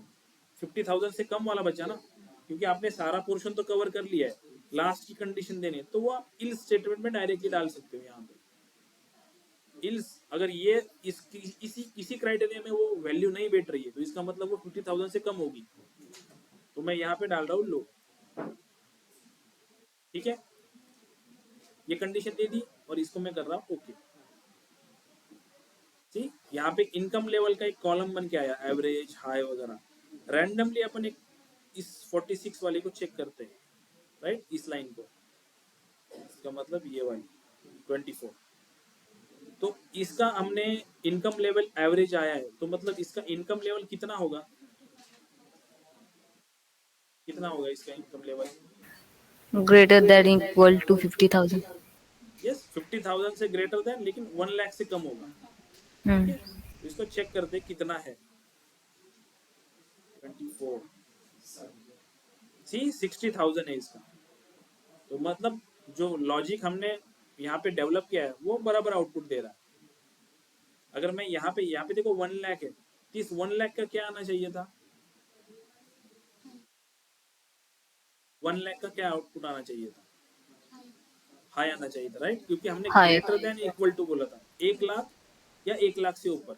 50,000 से कम वाला बचा ना, क्योंकि आपने सारा पोर्शन तो कवर कर लिया है। लास्ट की कंडीशन देनी है तो वो आप इल स्टेटमेंट में डायरेक्टली डाल सकते हो। यहाँ पे इल्स अगर ये इसी क्राइटेरिया में वो वैल्यू नहीं बैठ रही है तो इसका मतलब वो 50,000 से कम होगी, तो मैं यहाँ पे डाल रहा हूँ लो, ठीक है। ये कंडीशन दे दी और इसको मैं कर रहा हूँ ओके। ठीक, यहाँ पे इनकम लेवल का एक कॉलम बन के आया, एवरेज, हाई वगैरह। रैंडमली अपन एक इस 46 वाले को चेक करते हैं, राइट, इस लाइन को, इसका मतलब ये वाली 24। तो इसका हमने इनकम लेवल एवरेज आया है, तो मतलब इसका इनकम लेवल कितना होगा, कितना होगा इसका income level? Greater than equal to 50,000. Yes, 50,000 से ग्रेटर देन, लेकिन 1 लाख से कम होगा। ठीक Hmm. है, तो इसको चेक कर दे कितना है। 24 सी 60,000 है इसका। तो मतलब जो लॉजिक हमने यहाँ पे डेवलप किया है वो बराबर आउटपुट दे रहा है। अगर मैं यहाँ पे देखो 1 लाख है, तो इस 1 लाख का क्या आना चाहिए था, 1 लाख का क्या आउटपुट आना चाहिए था, हाई आना चाहिए था, राइट, क्योंकि हमने High. Greater than equal to बोला था, 1 लाख या 1 लाख से ऊपर।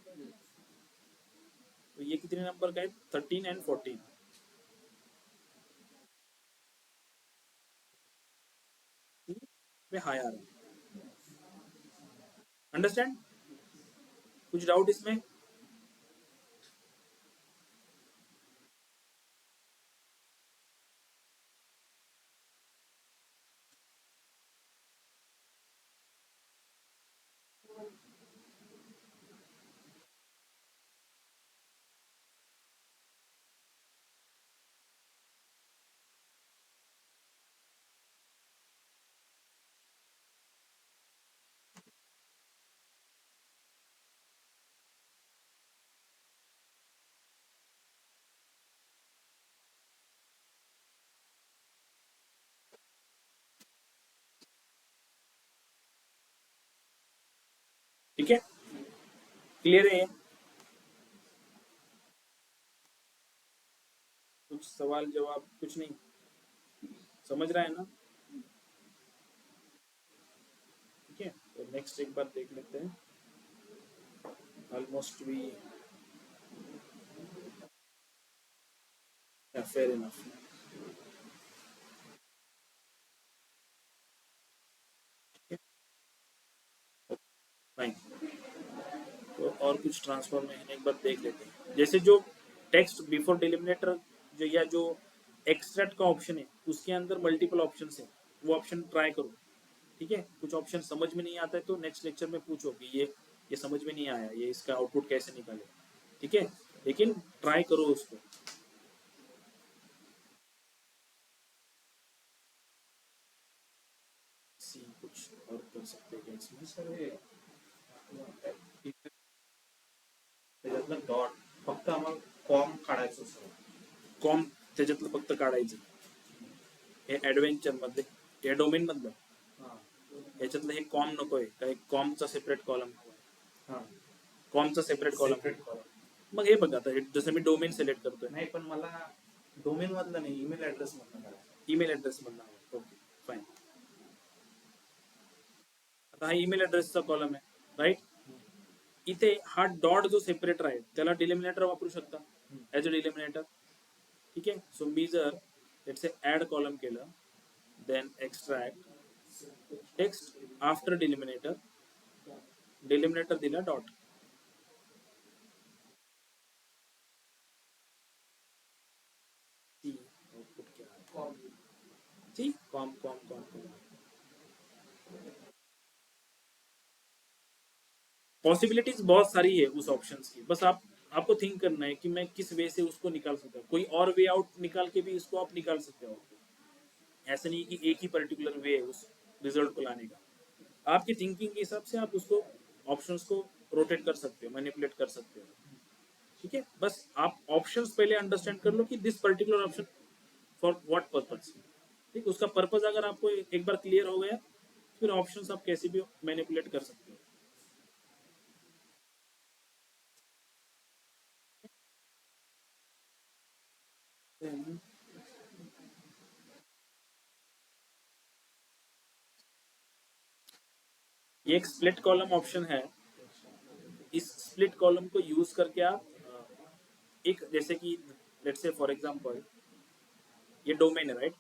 तो ये कितने नंबर का है, 13 एंड 14 में हाई आ रहा है। अंडरस्टैंड, कुछ डाउट इसमें? ठीक है, क्लियर है? कुछ सवाल जवाब कुछ नहीं, समझ रहा है ना? ठीक है, तो नेक्स्ट एक बार देख लेते हैं। ऑलमोस्ट भी फेयर इनफ। फाइन, तो और कुछ ट्रांसफॉर्मेशन एक बार देख लेते हैं। जैसे जो टेक्स्ट बिफोर डिलिमिनेटर जो या जो एक्सट्रैक्ट का ऑप्शन है उसके अंदर मल्टीपल ऑप्शन है, वो ऑप्शन ट्राई करो। ठीक है, कुछ ऑप्शन समझ में नहीं आता है तो नेक्स्ट लेक्चर में पूछो कि ये समझ में नहीं आया, ये इसका आउटपुट कैसे निकाले। ठीक है, लेकिन ट्राई करो उसको। सी कुछ और कर सकते हैं क्या इसमें? सर हे त्याच्यातलं डॉट फक्त आम्हाला कॉम काढायचं सर. कॉम त्याच्यातलं फक्त काढायचं, हे ऍडव्हेंचर मध्ये, हे डोमेन मधलं, हां याच्यातलं हे कॉम नकोय, काही कॉमचा सेपरेट कॉलम हवा, हां कॉमचा सेपरेट कॉलम। Separate column. मग हे बघा, आता हे जसं मी डोमेन सिलेक्ट करतोय, नाही पण मला डोमेन मधलं नाही, ईमेल ऍड्रेस मधलं काढायचं. ईमेल ऍड्रेस मधला हवा. ओके फाईन, आता हा ईमेल ऍड्रेसचा कॉलम आहे, राईट. इथे हा डॉट जो सेपरेटर आहे त्याला डिलिमिनेटर वापरू शकता ऍज अ डिलिमिनेटर. ठीक आहे, सो मी जर लेट्स से ऍड कॉलम केलं, देन एक्स्ट्रॅक्ट टेक्स्ट आफ्टर डिलिमिनेटर, डिलिमिनेटर दिला डॉट, आउटपुट क्या है, ठीक, com com com com. Possibilities बहुत सारी है उस ऑप्शंस की, बस आपको थिंक करना है कि मैं किस वे से उसको निकाल सकता हूँ। कोई और वे आउट निकाल के भी इसको आप निकाल सकते हो। ऐसा नहीं कि एक ही पर्टिकुलर वे है उस रिजल्ट को लाने का। आपकी थिंकिंग के हिसाब से आप उसको ऑप्शंस को रोटेट कर सकते हो, मैनिपुलेट कर सकते हो। ठीक है, बस आप ऑप्शंस पहले अंडरस्टैंड कर लो कि this particular option for what purpose. ठीक, उसका पर्पस अगर आपको एक बार क्लियर हो गया, फिर ऑप्शंस आप कैसे भी मैनिपुलेट कर सकते हो। ये एक स्प्लिट कॉलम ऑप्शन है। इस स्प्लिट कॉलम को यूज करके आप एक, जैसे कि लेट्स से फॉर एग्जांपल ये डोमेन है, राइट,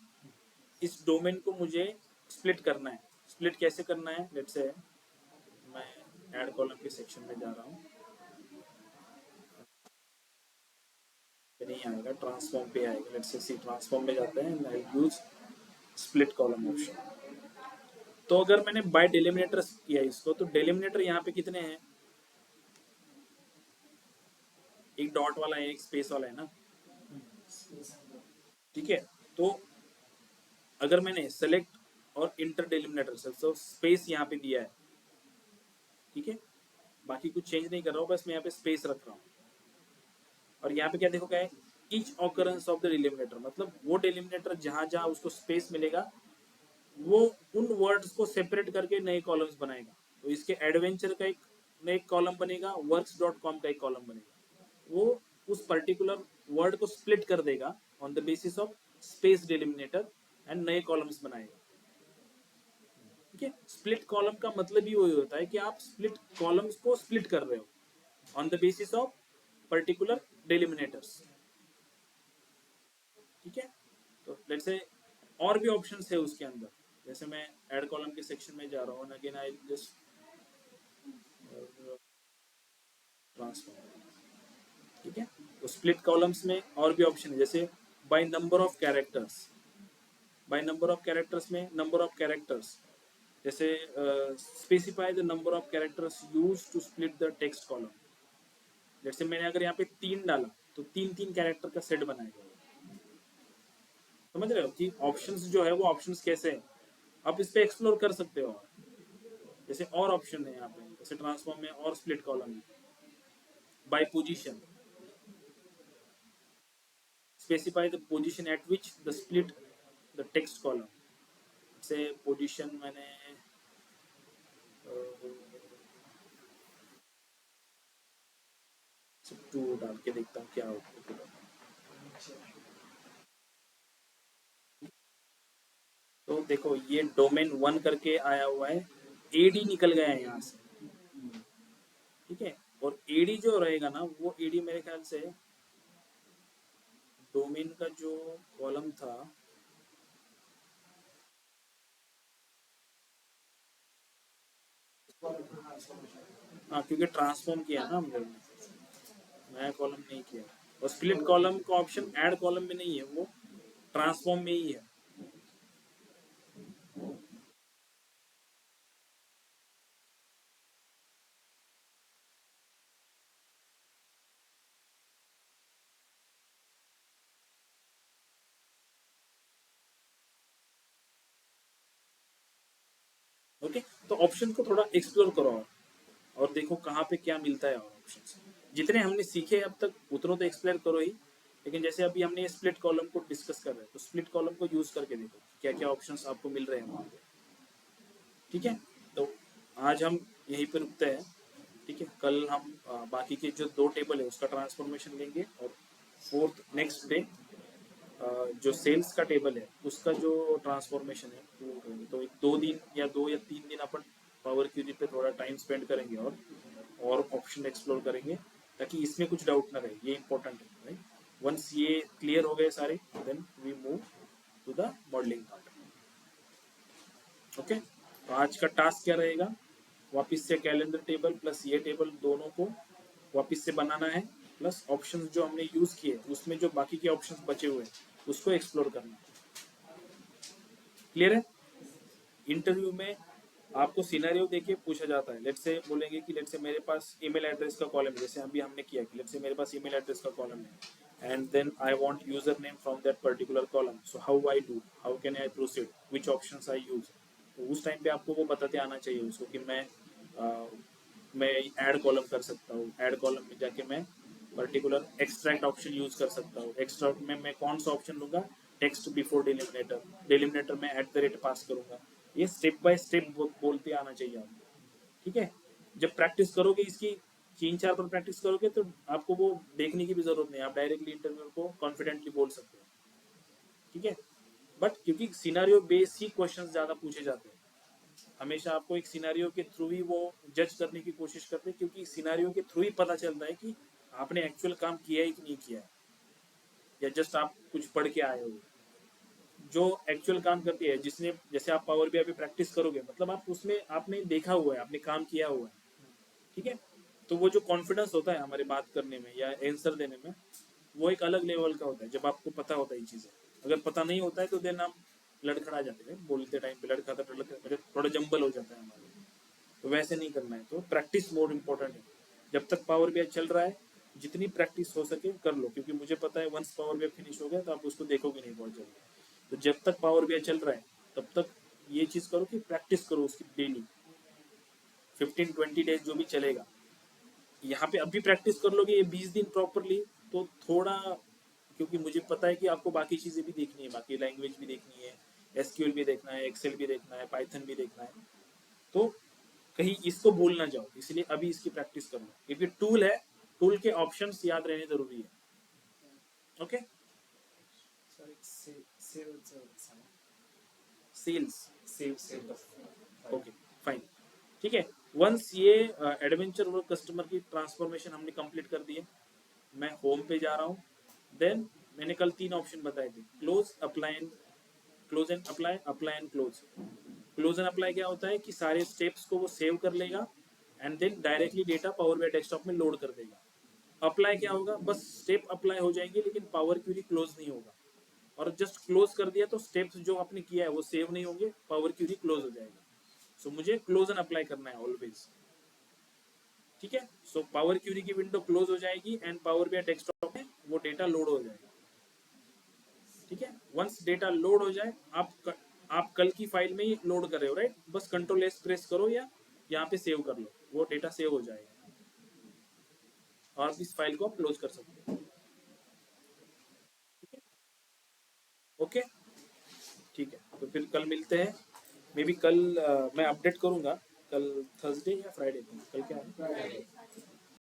इस डोमेन को मुझे स्प्लिट करना है। स्प्लिट कैसे करना है, लेट्स से मैं ऐड कॉलम के सेक्शन में जा रहा हूँ, नहीं आएगा, ट्रांसफॉर्म पे आएगा। लेट्स से सी ट्रांसफॉर्म में जाते हैं, यूज स्प्लिट कॉलम ऑप्शन। तो अगर मैंने बाय डिलिमिनेटर किया इसको, तो डिलिमिनेटर यहाँ पे कितने हैं, एक डॉट वाला है, एक स्पेस वाला है ना, ठीक है। तो अगर मैंने सेलेक्ट और इंटर डिलिमिनेटर से, तो स्पेस यहाँ पे दिया है, ठीक है, बाकी कुछ चेंज नहीं कर रहा हूँ, बस मैं यहाँ पे स्पेस रख रहा हूँ। और यहाँ पे क्या देखो क्या है, ईच ऑकरेंस ऑफ द डिलिमिनेटर, मतलब वो डिलिमिनेटर जहां जहां उसको स्पेस मिलेगा वो उन वर्ड्स को सेपरेट करके नए कॉलम्स बनाएगा। तो इसके एडवेंचर का एक नए कॉलम बनेगा, वर्क्स.com का एक कॉलम बनेगा, वो उस पर्टिकुलर वर्ड को स्प्लिट कर देगा on the basis of space delimiter and नए कॉलम्स बनाएगा, ठीक है। स्प्लिट कॉलम का मतलब ही वही होता है कि आप स्प्लिट कॉलम्स को स्प्लिट कर रहे हो on the basis of particular delimiters, ठीक है। तो लेट्स से और भी ऑप्शंस है उसके अंदर, जैसे मैं ऐड कॉलम के सेक्शन में जा रहा हूँ, अगेन आई जस्ट ट्रांसफॉर्म, ठीक है। तो स्प्लिट कॉलम्स में और भी ऑप्शन है, जैसे by number of characters, by number of characters में नंबर ऑफ कैरेक्टर्स, जैसे specify the number of characters use to split the text column. जैसे मैंने अगर यहाँ पे 3 डाला तो 3 कैरेक्टर का सेट बनाएगा, समझ रहे हो कि ऑप्शंस जो है वो ऑप्शंस कैसे हैं, आप इस पे एक्सप्लोर कर सकते हो। जैसे और ऑप्शन है यहाँ पे, जैसे ट्रांसफॉर्म में और स्प्लिट कॉलम है, by position, specify the position at which the split the text column. से पोजीशन मैंने 2 डाल के देखता हूँ क्या होता है। तो देखो ये डोमेन 1 करके आया हुआ है, एडी निकल गया है यहाँ से, ठीक है। और एडी जो रहेगा ना, वो एडी मेरे ख्याल से डोमेन का जो कॉलम था, हाँ, क्योंकि ट्रांसफॉर्म किया ना हम लोग ने, नया कॉलम नहीं किया। और स्प्लिट कॉलम का ऑप्शन ऐड कॉलम में नहीं है, वो ट्रांसफॉर्म में ही है। ओके, तो ऑप्शन को थोड़ा एक्सप्लोर करो और देखो कहाँ पे क्या मिलता है। और ऑप्शन जितने हमने सीखे अब तक उतनों तो एक्सप्लोर करो ही, लेकिन जैसे अभी हमने स्प्लिट कॉलम को डिस्कस कर रहे हैं, तो स्प्लिट कॉलम को यूज करके देखो क्या क्या ऑप्शंस आपको मिल रहे हैं वहाँ पे, ठीक है। तो आज हम यहीं पर रुकते हैं, ठीक है। कल हम बाकी के जो 2 टेबल है उसका ट्रांसफॉर्मेशन लेंगे, और 4th नेक्स्ट डे जो सेल्स का टेबल है उसका जो ट्रांसफॉर्मेशन है वो करेंगे। तो 2 दिन या 2 या 3 दिन अपन पावर क्यूरी पे थोड़ा टाइम स्पेंड करेंगे और ऑप्शन एक्सप्लोर करेंगे, ताकि इसमें कुछ डाउट ना रहे, ये इंपॉर्टेंट है, राइट। वंस ये क्लियर हो गए सारे, then we move to the modelling part. Okay, तो आज का टास्क क्या रहेगा, वापस से कैलेंडर टेबल प्लस ये टेबल दोनों को वापस से बनाना है, प्लस ऑप्शंस जो हमने यूज किए उसमें जो बाकी के ऑप्शंस बचे हुए उसको एक्सप्लोर करना है। क्लियर है। इंटरव्यू में आपको सिनेरियो देके पूछा जाता है, लेट्स से बोलेंगे कि लेट्स से मेरे पास ईमेल एड्रेस का कॉलम है, जैसे अभी हमने किया कि लेट्स से मेरे पास ईमेल एड्रेस का कॉलम है, and then I want user name from that particular column, so how can I proceed, which options I use. तो उस टाइम पे आपको वो बताते आना चाहिए उसको कि मैं ऐड कॉलम कर सकता हूँ, ऐड कॉलम में जाके मैं पर्टिकुलर एक्सट्रैक्ट ऑप्शन यूज कर सकता हूँ। एक्सट्रैक्ट में मैं कौन सा ऑप्शन लूंगा, टेक्स्ट बिफोर डिलिमिनेटर, डिलिमिनेटर में @ पास करूंगा। ये स्टेप बाय स्टेप बोलते आना चाहिए आपको, ठीक है। जब प्रैक्टिस करोगे इसकी 3-4 बार प्रैक्टिस करोगे तो आपको वो देखने की भी जरूरत नहीं, आप डायरेक्टली इंटरव्यू को कॉन्फिडेंटली बोल सकते हो, ठीक है। बट क्योंकि सिनेरियो बेस ही क्वेश्चंस ज्यादा पूछे जाते हैं, हमेशा आपको एक सिनेरियो के थ्रू ही वो जज करने की कोशिश करते हैं, क्योंकि सिनेरियो के थ्रू ही पता चलता है कि आपने एक्चुअल काम किया है कि नहीं किया है, या जस्ट आप कुछ पढ़ के आए हो। जो एक्चुअल काम करती है, जिसने, जैसे आप पावर BI पे प्रैक्टिस करोगे, मतलब आप उसमें आपने देखा हुआ है, आपने काम किया हुआ है, ठीक है। तो वो जो कॉन्फिडेंस होता है हमारे बात करने में या आंसर देने में, वो एक अलग लेवल का होता है जब आपको पता होता है ये चीज़ें। अगर पता नहीं होता है तो देन आप लड़खड़ा जाते हैं, बोलते टाइम पे लड़खड़ा थोड़ा जंबल हो जाता है हमारा, तो वैसे नहीं करना है। तो प्रैक्टिस मोर इम्पोर्टेंट है। जब तक पावर BI चल रहा है जितनी प्रैक्टिस हो सके कर लो, क्योंकि मुझे पता है वंस पावर BI फिनिश हो गया तो आप उसको देखोगे नहीं बहुत जल्दी। तो जब तक पावर BI चल रहा है तब तक ये चीज़ करो कि प्रैक्टिस करो उसकी डेली, 15-20 डेज जो भी चलेगा। यहाँ पे अभी प्रैक्टिस कर लोगे ये 20 दिन प्रॉपरली तो थोड़ा, क्योंकि मुझे पता है कि आपको बाकी चीज़ें भी देखनी है, बाकी लैंग्वेज भी देखनी है, SQL भी देखना है, एक्सेल भी देखना है, पाइथन भी देखना है, तो कहीं इसको भूल ना जाओ, इसलिए अभी इसकी प्रैक्टिस कर लो, क्योंकि टूल है, टूल के ऑप्शंस याद रहने जरूरी है। ओके, सेल्स, ओके फाइन, ठीक है। वंस ये एडवेंचर वर्क कस्टमर की ट्रांसफॉर्मेशन हमने कंप्लीट कर दी है, मैं होम पे जा रहा हूँ। देन मैंने कल 3 ऑप्शन बताए थे, close, apply and close and apply, apply and close. Close and apply क्या होता है कि सारे स्टेप्स को वो सेव कर लेगा and then directly data power BI desktop में लोड कर देगा। अप्लाई क्या होगा, बस स्टेप अप्लाई हो जाएंगे लेकिन पावर क्यूरी क्लोज नहीं होगा, और जस्ट क्लोज कर दिया तो स्टेप्स जो आपने किया है वो सेव नहीं होंगे, पावर क्यूरी क्लोज हो जाएगा। सो मुझे क्लोज एंड अप्लाई करना है ऑलवेज, ठीक है। सो पावर क्यूरी की विंडो क्लोज हो जाएगी एंड पावर BI डेस्कटॉप में वो डेटा लोड हो जाएगा, ठीक है। वंस डेटा लोड हो जाए, आप कल की फाइल में ही लोड कर रहे हो राइट, बस Ctrl+S प्रेस करो या यहाँ पे सेव कर लो, वो डेटा सेव हो जाएगा और इस फाइल को आप क्लोज कर सकते हो। ओके, ठीक है, तो फिर कल मिलते हैं। मे बी कल मैं अपडेट करूंगा, कल थर्सडे या फ्राइडे को, कल क्या है,